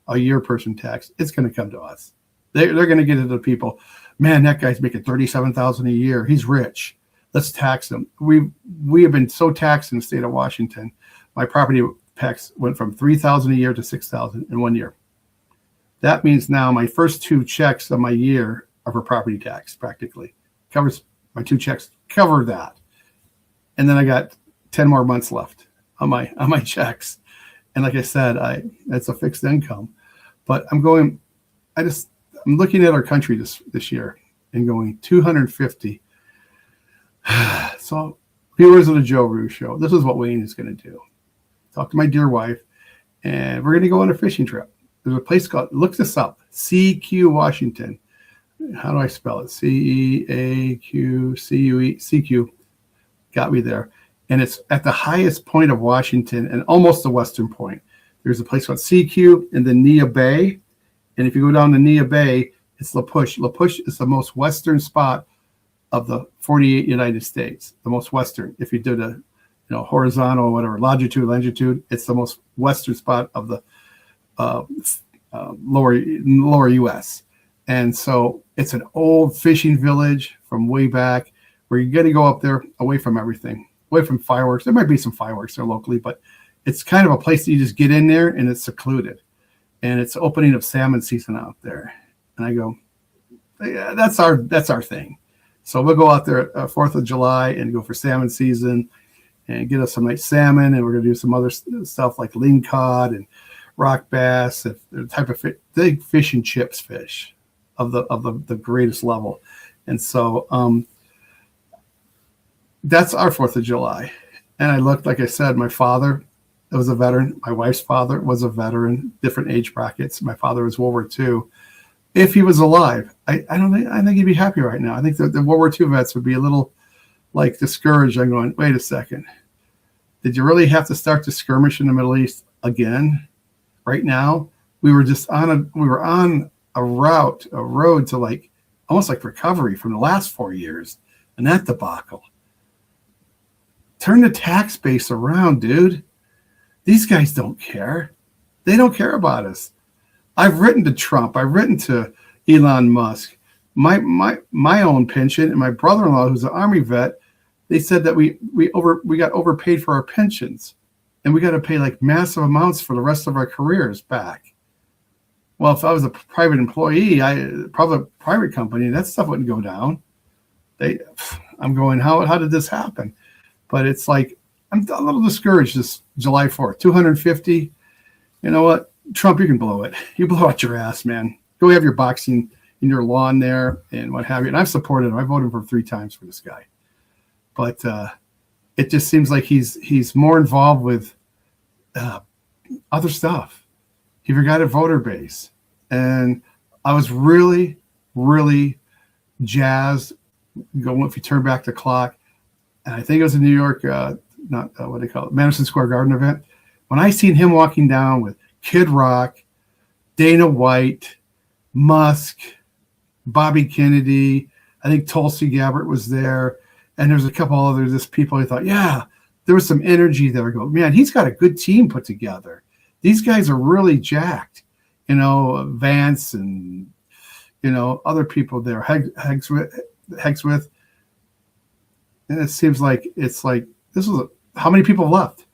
a year person tax. It's going to come to us. They're going to get it to people. Man, that guy's making $37,000 a year. He's rich. Let's tax them. We have been so taxed in the state of Washington. My property tax went from $3,000 a year to $6,000 in 1 year. That means now my first 2 checks of my year are for property tax. Practically covers my 2 checks cover that, and then I got 10 more months left on my checks. And like I said, that's a fixed income. But I'm looking at our country this year and going 250. So, viewers of the Joe Rooz Show, this is what Wayne is going to do. Talk to my dear wife, and we're going to go on a fishing trip. There's a place called, look this up, CQ, Washington. How do I spell it? CEAQCUE, CQ. Got me there. And it's at the highest point of Washington and almost the western point. There's a place called CQ in the Nia Bay. And if you go down to Nia Bay, it's La Push. La Push is the most western spot of the 48 United States, the most western. If you did a horizontal, whatever, longitude, it's the most western spot of the lower U.S. And so it's an old fishing village from way back where you got to go up there away from everything, away from fireworks. There might be some fireworks there locally, but it's kind of a place that you just get in there and it's secluded. And it's opening of salmon season out there. And I go, yeah, that's our thing. So we'll go out there 4th of July and go for salmon season and get us some nice salmon. And we're going to do some other stuff like ling cod and rock bass, the type of big fish and chips fish of the greatest level. And so that's our 4th of July. And I looked, like I said, my father was a veteran. My wife's father was a veteran, different age brackets. My father was World War II. If he was alive, I think he'd be happy right now. I think the World War II vets would be a little like discouraged. I'm going, wait a second. Did you really have to start the skirmish in the Middle East again? Right now, we were on a road to like almost like recovery from the last 4 years, and that debacle. Turn the tax base around, dude. These guys don't care. They don't care about us. I've written to Trump. I've written to Elon Musk. My own pension and my brother-in-law, who's an Army vet, they said that we got overpaid for our pensions, and we got to pay like massive amounts for the rest of our careers back. Well, if I was a private employee, private company, that stuff wouldn't go down. I'm going, how did this happen? But it's like, I'm a little discouraged this July 4th, 250. You know what? Trump, you can blow it. You blow out your ass, man. Go have your boxing in your lawn there and what have you. And I've supported him. I voted for 3 times for this guy. But it just seems like he's more involved with other stuff. He forgot a voter base. And I was really, really jazzed going, if you turn back the clock, and I think it was in New York, what they call it, Madison Square Garden event. When I seen him walking down with Kid Rock, Dana White, Musk, Bobby Kennedy, I think Tulsi Gabbard was there, and there's a couple other just people. I thought, yeah, there was some energy there. I go, man, he's got a good team put together. These guys are really jacked. Vance and other people there, Hegswith. And it seems like this is how many people left?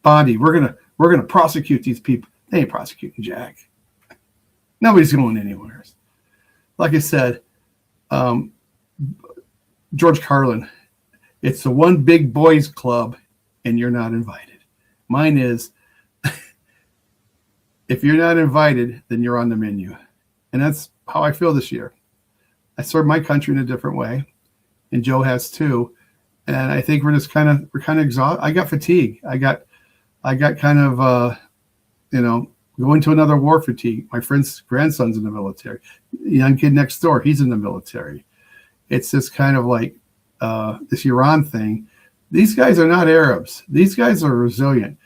Bondi, we're gonna prosecute these people. They ain't prosecuting Jack. Nobody's going anywhere. Like I said, George Carlin, it's the one big boys club, and you're not invited. Mine is, if you're not invited, then you're on the menu, and that's how I feel this year. I serve my country in a different way, and Joe has too. And I think we're kind of exhausted. I got fatigue. I got kind of going to another war fatigue. My friend's grandson's in the military. The young kid next door, he's in the military. It's just kind of like this Iran thing. These guys are not Arabs. These guys are resilient.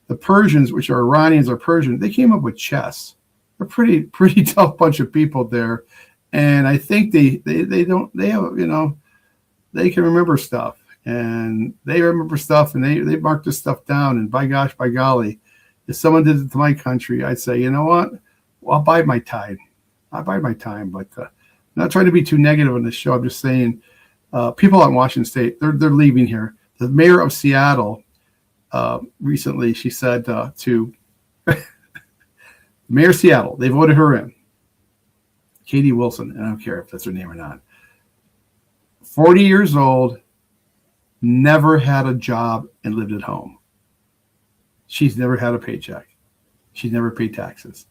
The Persians, which are Iranians or Persian, they came up with chess. They're pretty tough bunch of people there. And I think they can remember stuff, and they remember stuff, and they mark this stuff down. And by golly, if someone did it to my country, I'd say, you know what? Well, I'll bide my time. But Not trying to be too negative on this show. I'm just saying, people in Washington State, they're leaving here. The mayor of Seattle recently, she said to Mayor of Seattle, they voted her in, Katie Wilson. I don't care if that's her name or not. 40 years old, never had a job and lived at home. She's never had a paycheck. She's never paid taxes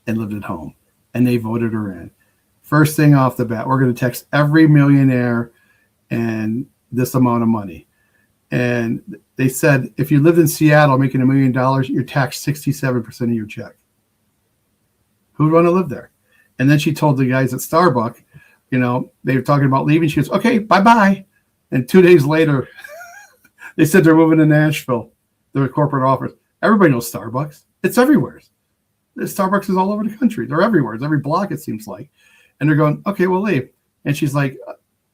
and lived at home. And they voted her in. First thing off the bat, we're going to tax every millionaire and this amount of money. And they said, if you lived in Seattle making $1 million, you're taxed 67% of your check. Who would want to live there? And then she told the guys at Starbucks, they were talking about leaving. She goes, okay, bye-bye. And 2 days later, they said they're moving to Nashville, their corporate office. Everybody knows Starbucks. It's everywhere. Starbucks is all over the country. They're everywhere. It's every block, it seems like. And they're going, okay, we'll leave. And she's like,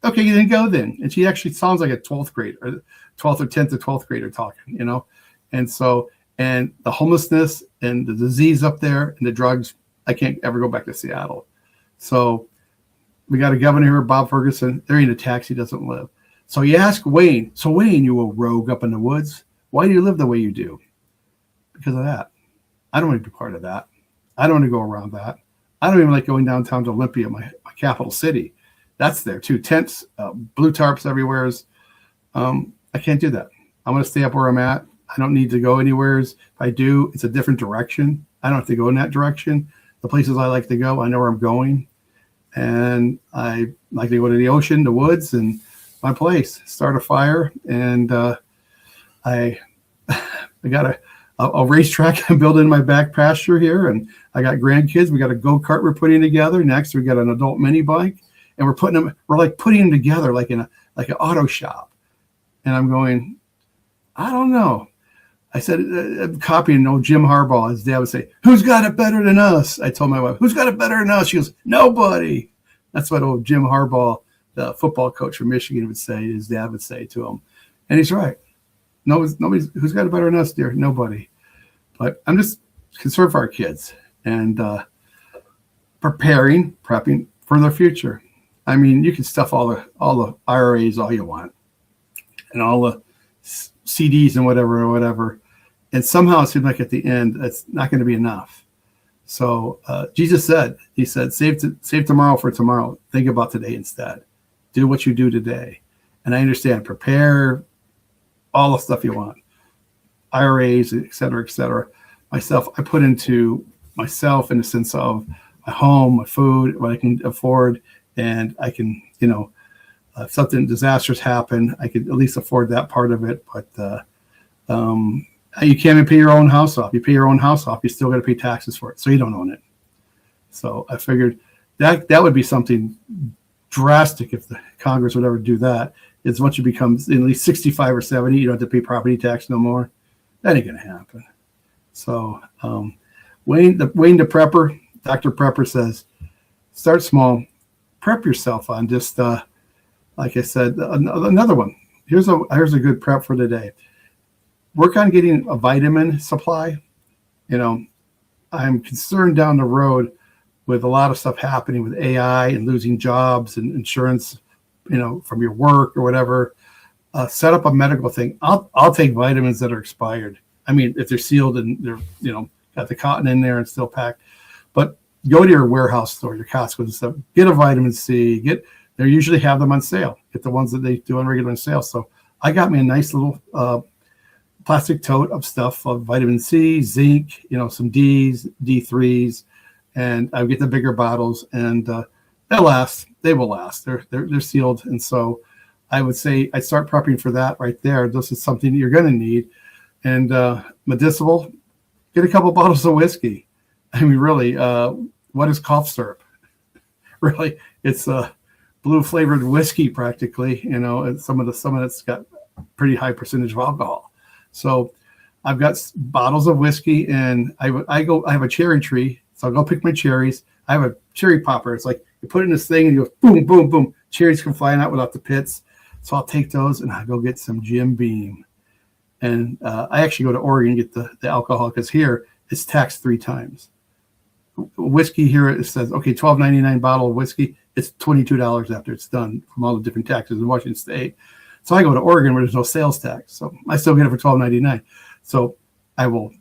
okay, then go then. And she actually sounds like a 12th grader, or 12th or 10th or 12th grader talking, And so, and the homelessness and the disease up there and the drugs, I can't ever go back to Seattle. So we got a governor here, Bob Ferguson. There ain't a tax he doesn't live. So you ask Wayne, so Wayne, you a rogue up in the woods, why do you live the way you do? Because of that. I don't want to be part of that. I don't want to go around that. I don't even like going downtown to Olympia, my capital city. That's there too. Tents, blue tarps everywhere. I can't do that. I'm going to stay up where I'm at. I don't need to go anywhere. If I do, it's a different direction. I don't have to go in that direction. The places I like to go, I know where I'm going. And I like to go to the ocean, the woods, and my place. Start a fire. And I got a racetrack I'm building in my back pasture here. And I got grandkids. We got a go-kart we're putting together. Next, we got an adult mini bike. And we're putting them together like in an auto shop. And I'm going, I don't know. I said, I'm copying old Jim Harbaugh. His dad would say, who's got it better than us? I told my wife, who's got it better than us? She goes, nobody. That's what old Jim Harbaugh, the football coach from Michigan, would say. His dad would say to him. And he's right. Nobody's who's got it better than us, dear? Nobody. But I'm just concerned for our kids and prepping for their future. I mean, you can stuff all the IRAs all you want and all the CDs and whatever. And somehow it seems like at the end, it's not going to be enough. So Jesus said, save tomorrow for tomorrow. Think about today instead. Do what you do today. And I understand, prepare all the stuff you want, IRAs, et cetera, et cetera. I put into myself in the sense of my home, my food, what I can afford. And I can, if something disastrous happen, I could at least afford that part of it. But you can't even pay your own house off. You pay your own house off, you still got to pay taxes for it. So you don't own it. So I figured that would be something drastic if the Congress would ever do that. Is once you become at least 65 or 70, you don't have to pay property tax no more. That ain't going to happen. So Wayne the prepper, Dr. Prepper says, start small. Prep yourself on just like I said, another one. Here's a good prep for today. Work on getting a vitamin supply. I'm concerned down the road with a lot of stuff happening with AI and losing jobs and insurance, from your work or whatever. Set up a medical thing. I'll take vitamins that are expired. I mean, if they're sealed and they're got the cotton in there and still packed, but go to your warehouse store, your Costco and stuff. Get a vitamin C. They usually have them on sale. Get the ones that they do on regular sale. So I got me a nice little plastic tote of stuff of vitamin C, zinc, some D's, D3s, and I get the bigger bottles, and they'll last. They will last. They're sealed, and so I would say I start prepping for that right there. This is something you're going to need, and medicinal. Get a couple bottles of whiskey. I mean, really, what is cough syrup? Really, it's a blue flavored whiskey practically. And some of it's got pretty high percentage of alcohol. So I've got bottles of whiskey, and I have a cherry tree, so I'll go pick my cherries. I have a cherry popper. It's like you put it in this thing and you go boom, boom, boom. Cherries come flying out without the pits. So I'll take those and I'll go get some Jim Beam. And I actually go to Oregon and get the alcohol because here it's taxed 3 times. whiskey here, it says, okay, $12.99 bottle of whiskey. It's $22 after it's done from all the different taxes in Washington State. So I go to Oregon where there's no sales tax. So I still get it for $12.99. So I will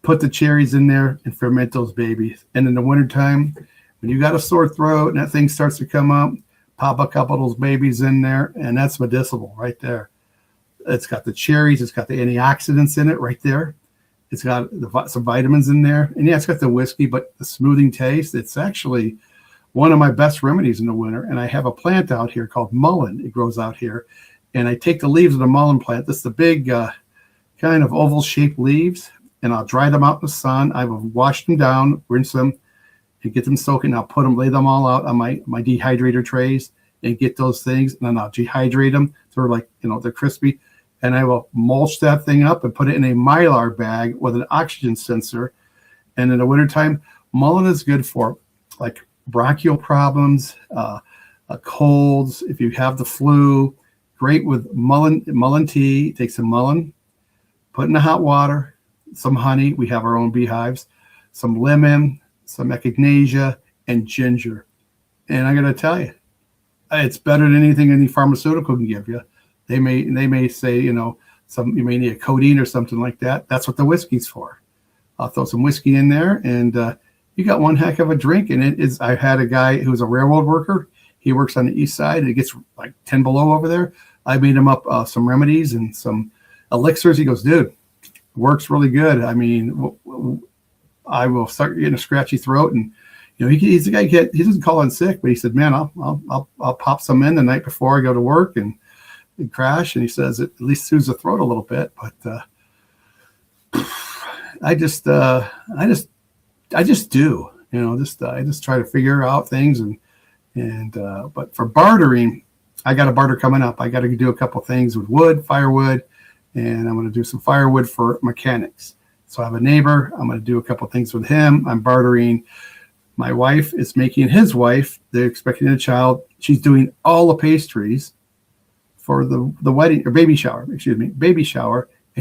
put the cherries in there and ferment those babies. And in the wintertime, when you got a sore throat and that thing starts to come up, pop a couple of those babies in there, and that's medicinal right there. It's got the cherries. It's got the antioxidants in it right there. It's got some vitamins in there. And yeah, it's got the whiskey, but the smoothing taste, it's actually one of my best remedies in the winter. And I have a plant out here called mullein. It grows out here. And I take the leaves of the mullein plant. This is the big kind of oval-shaped leaves. And I'll dry them out in the sun. I will wash them down, rinse them, and get them soaking. I'll lay them all out on my dehydrator trays and get those things. And then I'll dehydrate them. So they're crispy. And I will mulch that thing up and put it in a Mylar bag with an oxygen sensor. And in the wintertime, mullein is good for like bronchial problems, colds. If you have the flu, great with mullein tea. Take some mullein, put in the hot water, some honey. We have our own beehives, some lemon, some echinacea, and ginger. And I'm going to tell you, it's better than anything any pharmaceutical can give you. They may say, you may need a codeine or something like that. That's what the whiskey's for. I'll throw some whiskey in there, and you got one heck of a drink. And it is. I had a guy who's a railroad worker. He works on the east side. It gets like 10 below over there. I made him up some remedies and some elixirs. He goes, dude, works really good. I mean, I will start getting a scratchy throat, and he's the guy. He doesn't call in sick, but he said, man, I'll pop some in the night before I go to work and crash. And he says it at least soothes the throat a little bit. But I just do. I just try to figure out things and but for bartering, I got a barter coming up. I got to do a couple things with firewood, and I'm going to do some firewood for mechanics. So I have a neighbor. I'm going to do a couple things with him. I'm bartering. My wife is making his wife. They're expecting a child. She's doing all the pastries for the wedding or baby shower. And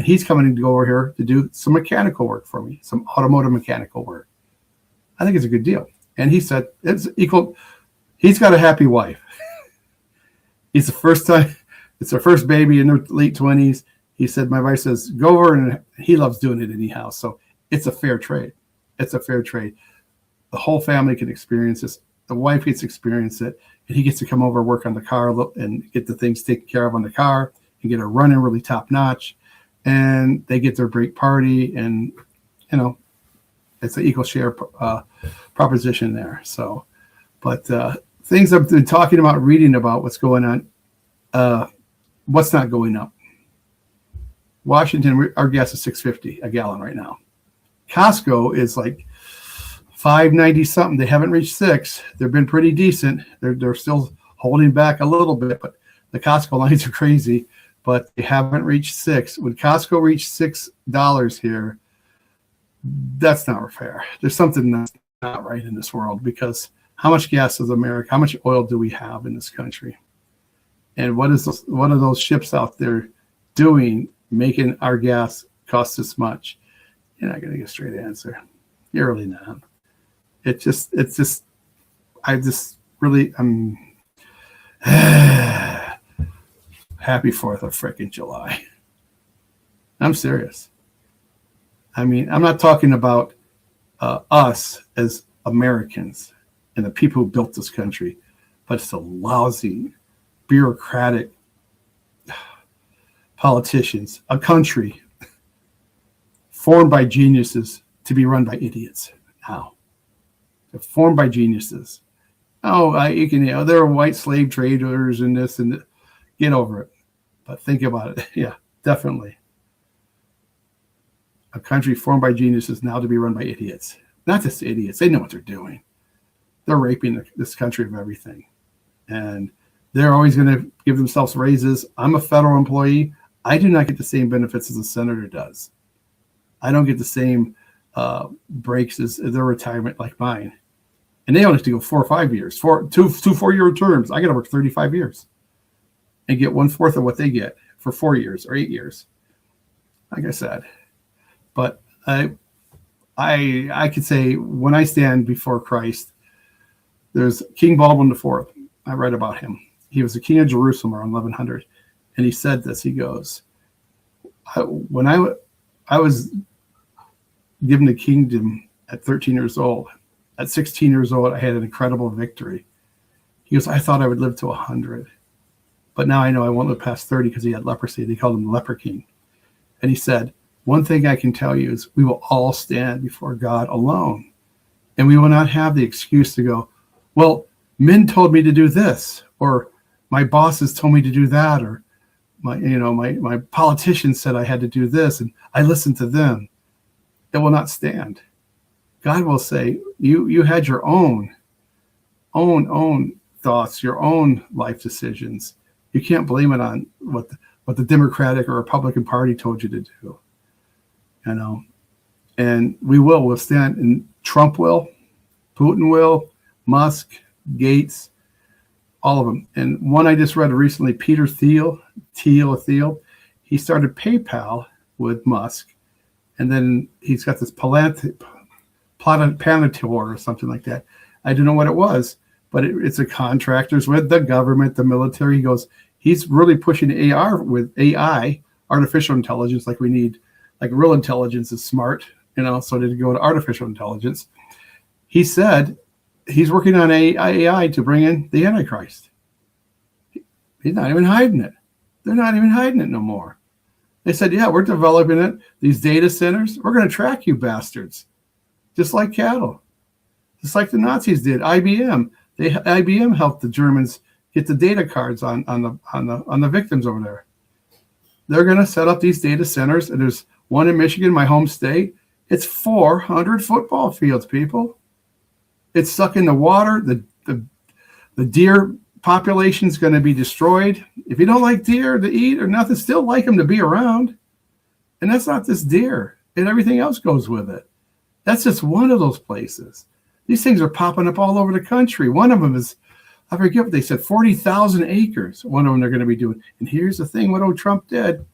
he's coming to go over here to do some mechanical work for me, some automotive mechanical work. I think it's a good deal. And he said it's equal. He's got a happy wife. It's their first baby in their late 20s. He said, my wife says, go over, and he loves doing it anyhow. So it's a fair trade. It's a fair trade. The whole family can experience this. The wife gets to experience it, and he gets to come over, work on the car, and get the things taken care of on the car, and get it running really top notch. And they get their great party, and it's an equal share proposition there. So, but things I've been talking about, reading about what's going on, what's not going up. Washington, our gas is $6.50 a gallon right now. Costco is like $5.90 something. They haven't reached $6. They've been pretty decent. They're still holding back a little bit, but the Costco lines are crazy. But they haven't reached $6. When Costco reached $6 here, that's not fair. There's something that's not right in this world, because how much gas is America? How much oil do we have in this country? And what are those ships out there doing, making our gas cost this much? You're not going to get a straight answer. You're really not. I'm happy 4th of freaking July. I'm serious. I mean, I'm not talking about us as Americans and the people who built this country, but it's the lousy, bureaucratic politicians, a country formed by geniuses to be run by idiots now. They're formed by geniuses. There are white slave traders and this and that. Get over it. But think about it. Yeah, definitely. A country formed by geniuses now to be run by idiots. Not just idiots. They know what they're doing. They're raping this country of everything. And they're always going to give themselves raises. I'm a federal employee. I do not get the same benefits as a senator does. I don't get the same breaks as their retirement like mine. And they only have to go 4 or 5 years, two 4-year terms. I got to work 35 years and get 1/4 of what they get for 4 years or 8 years. Like I said, but I I could say when I stand before Christ, there's King Baldwin IV. I read about him. He was the king of Jerusalem around 1100. And he said this, he goes, when I was given the kingdom at 13 years old, at 16 years old, I had an incredible victory. He goes, I thought I would live to 100. But now I know I won't live past 30 because he had leprosy. They called him the leper king. And he said, one thing I can tell you is we will all stand before God alone. And we will not have the excuse to go, well, men told me to do this, or my bosses told me to do that, or my politicians said I had to do this, and I listened to them. It will not stand. God will say, you had your own thoughts, your own life decisions. You can't blame it on what the Democratic or Republican Party told you to do. And we'll stand, and Trump will, Putin will, Musk, Gates, all of them. And one I just read recently, Peter Thiel, he started PayPal with Musk, and then he's got this Palantir or something like that. I don't know what it was, but it's a contractors with the government, the military. He goes, he's really pushing AI, artificial intelligence, like we need. Like real intelligence is smart, so to go to artificial intelligence. He said he's working on AI to bring in the Antichrist. He's not even hiding it. They're not even hiding it no more. They said, yeah, we're developing it. These data centers, we're going to track you bastards, just like cattle, just like the Nazis did. IBM helped the Germans get the data cards on the victims over there. They're going to set up these data centers, and there's one in Michigan, my home state. It's 400 football fields, people. It's sucking the water. The deer population is going to be destroyed. If you don't like deer to eat or nothing, still like them to be around. And that's not this deer. And everything else goes with it. That's just one of those places. These things are popping up all over the country. One of them is, I forget what they said, 40,000 acres. One of them they're going to be doing. And here's the thing, what old Trump did.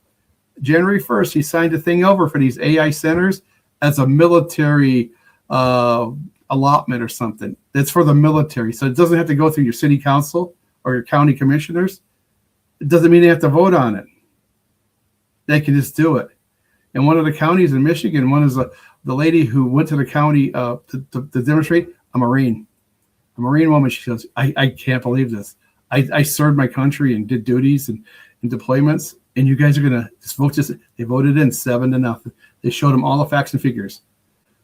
January 1st, he signed a thing over for these AI centers as a military allotment or something. It's for the military. So it doesn't have to go through your city council or your county commissioners. It doesn't mean they have to vote on it. They can just do it. And one of the counties in Michigan, one is the lady who went to the county to demonstrate, a Marine woman. She goes, I can't believe this. I served my country and did duties and deployments. And you guys are going to just vote this. They voted in 7-0. They showed them all the facts and figures.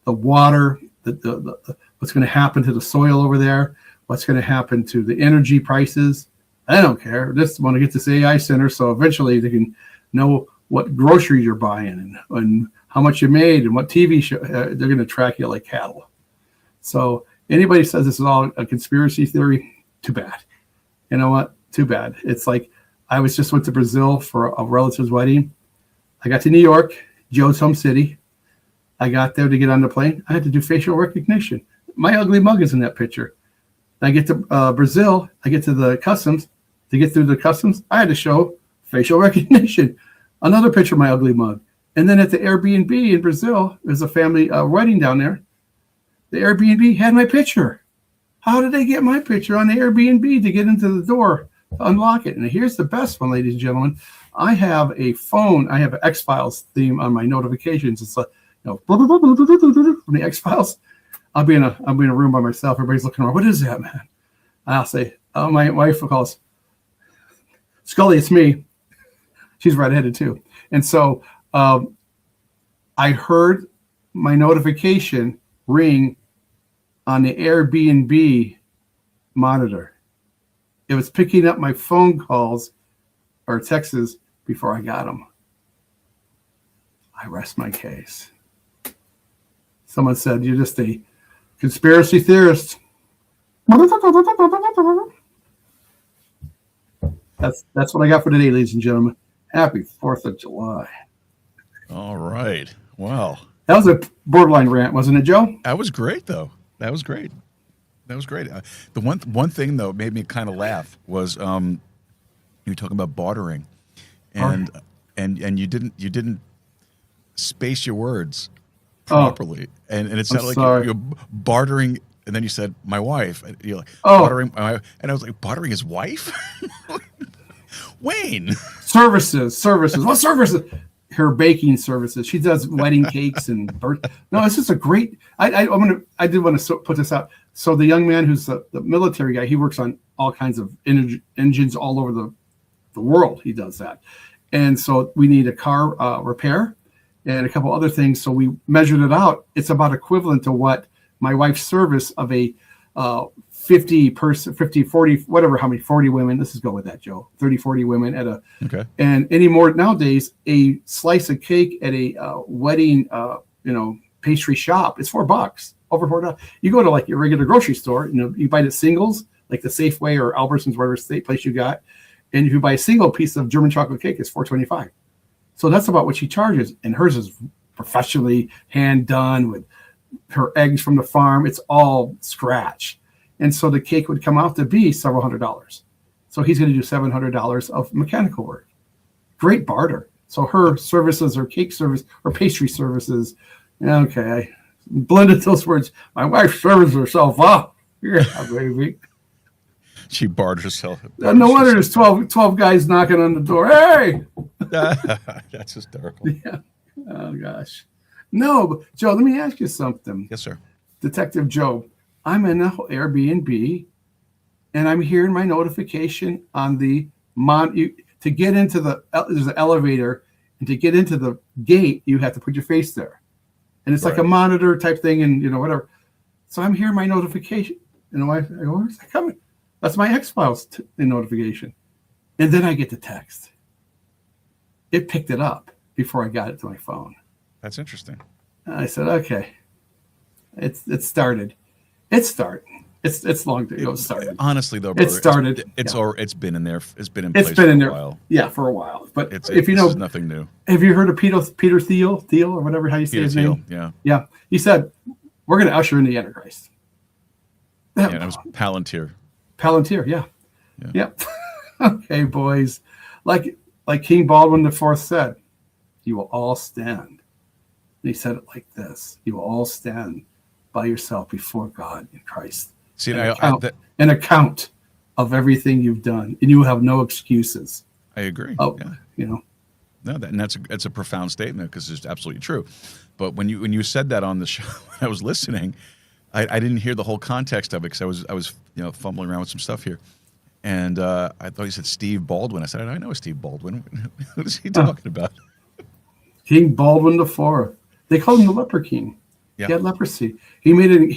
The water, the what's going to happen to the soil over there, what's going to happen to the energy prices. I don't care. Just want to get this AI center so eventually they can know what groceries you're buying and how much you made and what TV show. They're going to track you like cattle. So anybody says this is all a conspiracy theory, too bad. You know what? Too bad. It's like I just went to Brazil for a relative's wedding. I got to New York, Joe's home city. I got there to get on the plane. I had to do facial recognition. My ugly mug is in that picture. I get to Brazil. I get to the customs. To get through the customs, I had to show facial recognition. Another picture of my ugly mug. And then at the Airbnb in Brazil, there's a family wedding down there. The Airbnb had my picture. How did they get my picture on the Airbnb to get into the door? Unlock it. And here's the best one, ladies and gentlemen. I have a phone. I have an X-Files theme on my notifications. It's like, from the X-Files. I'll be in a room by myself. Everybody's looking around. What is that, man? I'll say, oh, my wife calls Scully. It's me. She's redheaded too. And so I heard my notification ring on the Airbnb monitor. It was picking up my phone calls or texts before I got them. I rest my case. Someone said, you're just a conspiracy theorist. That's what I got for today, ladies and gentlemen. Happy 4th of July. All right. Wow. That was a borderline rant, wasn't it, Joe? That was great, though. That was great. The one thing though made me kind of laugh was you were talking about bartering, and you didn't space your words. properly, and it sounded like sorry. you're bartering, and then you said my wife, and you're like Oh. bartering my wife, and I was like bartering his wife. Wayne, Services. What services? Her baking services. She does wedding cakes and birth. No, it's just a great. I did want to put this out. So the young man who's the military guy, he works on all kinds of engines all over the world. He does that, and so we need a car repair and a couple other things. So we measured it out. It's about equivalent to what my wife's service of a 50 person, 50, 40, whatever, how many, 40 women. Let's just go with that, Joe. 30, 40 women at a, okay, and anymore nowadays, a slice of cake at a wedding, pastry shop, it's $4, over $4. You go to like your regular grocery store, you buy the singles, like the Safeway or Albertsons, whatever state place you got. And if you buy a single piece of German chocolate cake, it's $4.25. So that's about what she charges. And hers is professionally hand done with her eggs from the farm. It's all scratch. And so the cake would come out to be several $100s. So he's going to do $700 of mechanical work. Great barter. So her services or cake service or pastry services. Okay, I blended those words. My wife serves herself up. Yeah, baby. she bartered herself. No wonder there's 12 guys knocking on the door. Hey! That's hysterical. Yeah. Oh, gosh. No, but Joe, let me ask you something. Yes, sir. Detective Joe, I'm in an Airbnb, and I'm hearing my notification on the to get into there's an elevator, and to get into the gate, you have to put your face there. And it's like a monitor type thing, and whatever. So I'm hearing my notification. And I go, where's that coming? That's my X-Files notification. And then I get the text. It picked it up before I got it to my phone. That's interesting. I said, okay. It started. It's starting. It's long to go. Started. Honestly, though, brother, it started. It's been in there. It's been in place It's been in for there. a while. Yeah, for a while. But This is nothing new. Have you heard of Peter Thiel or whatever how you say his name? Yeah. Yeah. He said, we're going to usher in the Antichrist. Yeah, and it was Palantir. Palantir, yeah. Yep. Okay, boys. Like King Baldwin IV said, you will all stand. And he said it like this: you will all stand by yourself before God in Christ. See, an account of everything you've done, and you will have no excuses. I agree. Oh, yeah. No, that's a profound statement because it's absolutely true. But when you said that on the show, when I was listening, I didn't hear the whole context of it because I was fumbling around with some stuff here, and I thought he said Steve Baldwin. I said, I know Steve Baldwin. What is he talking about? King Baldwin IV. They called him the Leper King. Yeah. He had leprosy. He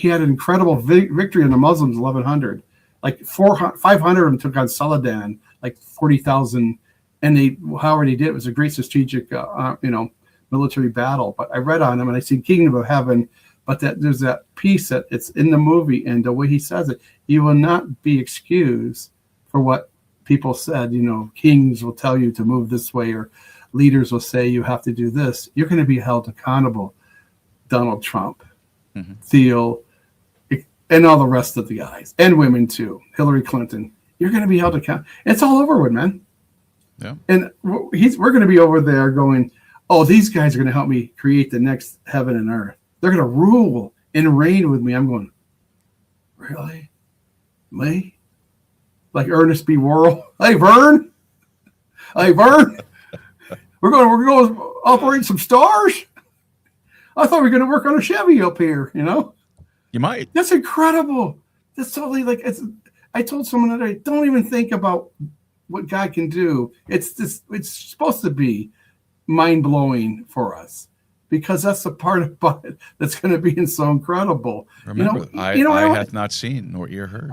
had an incredible victory in the Muslims. 1,100, like 500 of them took on Saladin, like 40,000, and however they did it was a great strategic, military battle. But I read on him and I see Kingdom of Heaven. But there's that piece that it's in the movie, and the way he says it, you will not be excused for what people said. Kings will tell you to move this way, or leaders will say you have to do this. You're going to be held accountable. Donald Trump, Thiel, and all the rest of the guys, and women too. Hillary Clinton. You're going to be held accountable. It's all over with, man. Yeah. And we're going to be over there going, oh, these guys are going to help me create the next heaven and earth. They're going to rule and reign with me. I'm going, really? Me? Like Ernest B. Worrell? Hey, Vern? We're going to operate some stars? I thought we were going to work on a Chevy up here, You might. That's incredible. That's totally I told someone that don't even think about what God can do. It's supposed to be mind-blowing for us, because that's the part about it that's going to be so incredible. Remember, I hath not seen nor ear heard.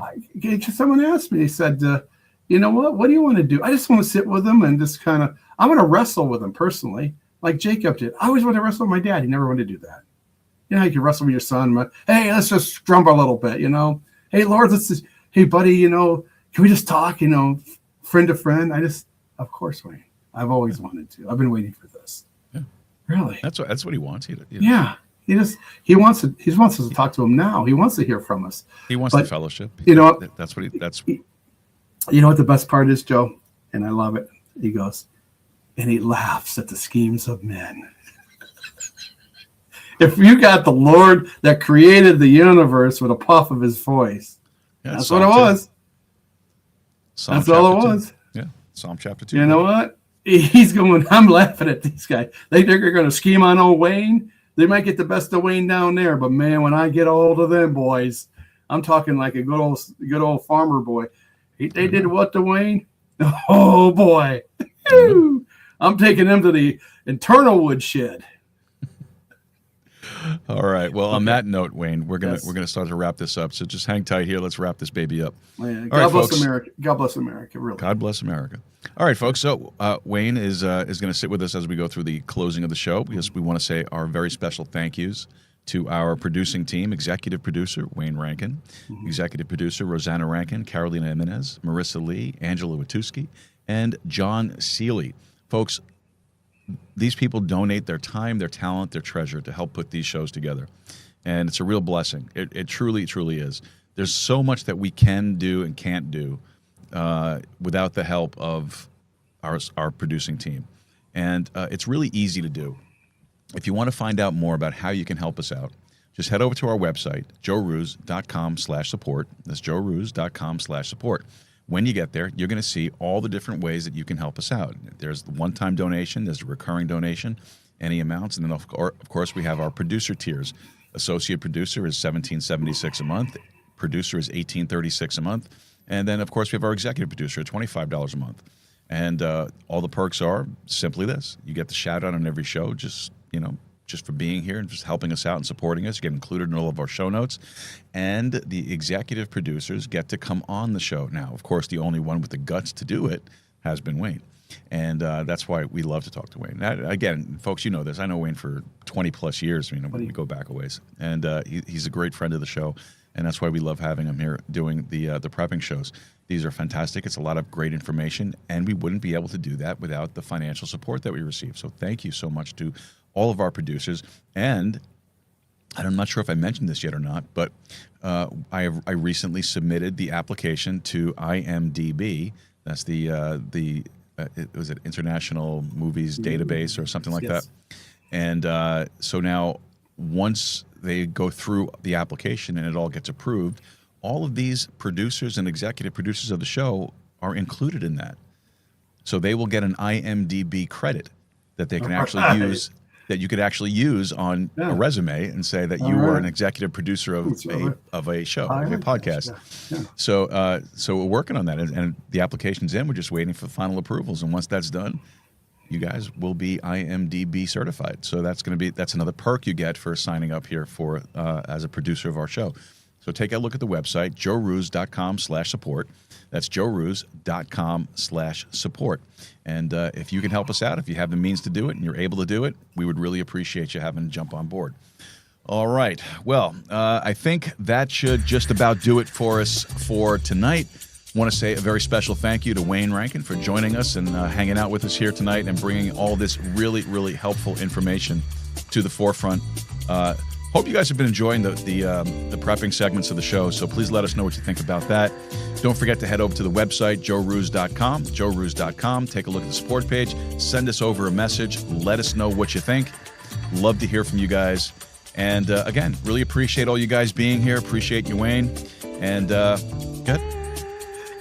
Someone asked me, they said, what do you want to do? I just want to sit with them and just kind of, I'm going to wrestle with them personally, like Jacob did. I always wanted to wrestle with my dad. He never wanted to do that. You can wrestle with your son. But, hey, let's just grumble a little bit, Hey, Lord, hey, buddy, can we just talk, friend to friend? Of course, Wayne. I've always wanted to. I've been waiting for this. Yeah. Really? That's what he wants. Yeah. He wants us to talk to him now. He wants to hear from us. He wants the fellowship. That's what that's. You know what the best part is, Joe? And I love it. He goes, and he laughs at the schemes of men. if you got the Lord that created the universe with a puff of his voice, Yeah, that's Psalm what it 2. was. Psalm That's all it chapter 2. was. Yeah, Psalm chapter 2. You know what? He's going, I'm laughing at these guys. They think they're going to scheme on old Wayne. They might get the best of Wayne down there, but man, when I get a hold of them boys, I'm talking like a good old farmer boy. They did what to Wayne? Oh boy. I'm taking them to the internal woodshed. All right. Well, on that note, Wayne, we're gonna start to wrap this up. So just hang tight here. Let's wrap this baby up. Man, All right, God bless folks. America. God bless America. Really. God bless America. All right, folks. So Wayne is going to sit with us as we go through the closing of the show, because we want to say our very special thank yous to our producing team: executive producer Wayne Rankin, executive producer Rosanna Rankin, Carolina Jimenez, Marissa Lee, Angela Watuski, and John Seeley. Folks, these people donate their time, their talent, their treasure to help put these shows together. And it's a real blessing. It truly, truly is. There's so much that we can do and can't do without the help of our producing team. And it's really easy to do. If you want to find out more about how you can help us out, just head over to our website, joerooz.com/support. That's joerooz.com/support. When you get there, you're going to see all the different ways that you can help us out. There's the one-time donation, there's a recurring donation, any amounts, and then of course we have our producer tiers. Associate producer is $17.76 a month, producer is $18.36 a month, and then of course we have our executive producer at $25 a month. And all the perks are simply this: you get the shout out on every show, just for being here and just helping us out and supporting us. You get included in all of our show notes. And the executive producers get to come on the show. Now, of course, the only one with the guts to do it has been Wayne. And that's why we love to talk to Wayne. Again, folks, you know this. I know Wayne for 20-plus years. We go back a ways. And he's a great friend of the show. And that's why we love having him here doing the prepping shows. These are fantastic. It's a lot of great information. And we wouldn't be able to do that without the financial support that we receive. So thank you so much to all of our producers. And I'm not sure if I mentioned this yet or not, but I recently submitted the application to IMDb. That's it was an International Movies Database or something like that. And so now, once they go through the application and it all gets approved, all of these producers and executive producers of the show are included in that. So they will get an IMDb credit that they can actually use, that you could actually use on a resume and say that you were an executive producer of a show, of a podcast. So we're working on that, and the application's in. We're just waiting for final approvals, and once that's done, you guys will be IMDb certified. So that's another perk you get for signing up here for as a producer of our show. So take a look at the website, joerooz.com/support. That's joerooz.com/support. And if you can help us out, if you have the means to do it and you're able to do it, we would really appreciate you having to jump on board. All right. Well, I think that should just about do it for us for tonight. I want to say a very special thank you to Wayne Rankin for joining us and hanging out with us here tonight and bringing all this really, really helpful information to the forefront. Hope you guys have been enjoying the prepping segments of the show, so please let us know what you think about that. Don't forget to head over to the website, joerooz.com, joerooz.com. Take a look at the support page. Send us over a message. Let us know what you think. Love to hear from you guys. And again, really appreciate all you guys being here. Appreciate you, Wayne. And good.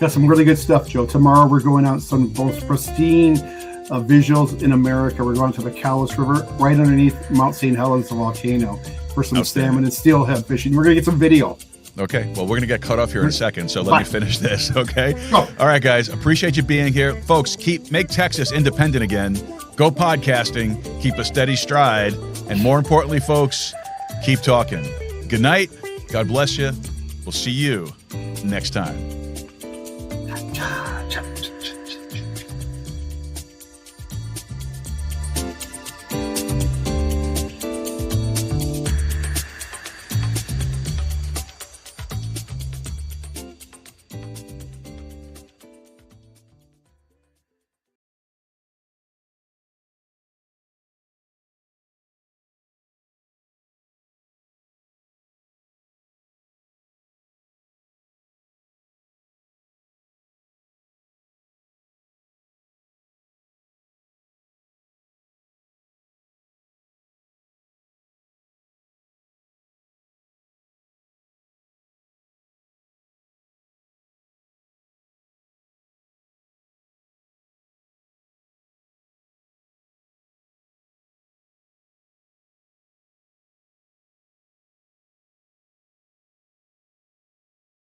Got some really good stuff, Joe. Tomorrow we're going out some of the most pristine visuals in America. We're going to the Cowles River, right underneath Mount St. Helens, the volcano, for some salmon and steelhead fishing. We're going to get some video. Okay, well, we're going to get cut off here in a second, so let me finish this, okay? All right, guys, appreciate you being here. Folks, make Texas independent again. Go podcasting, keep a steady stride, and more importantly, folks, keep talking. Good night. God bless you. We'll see you next time.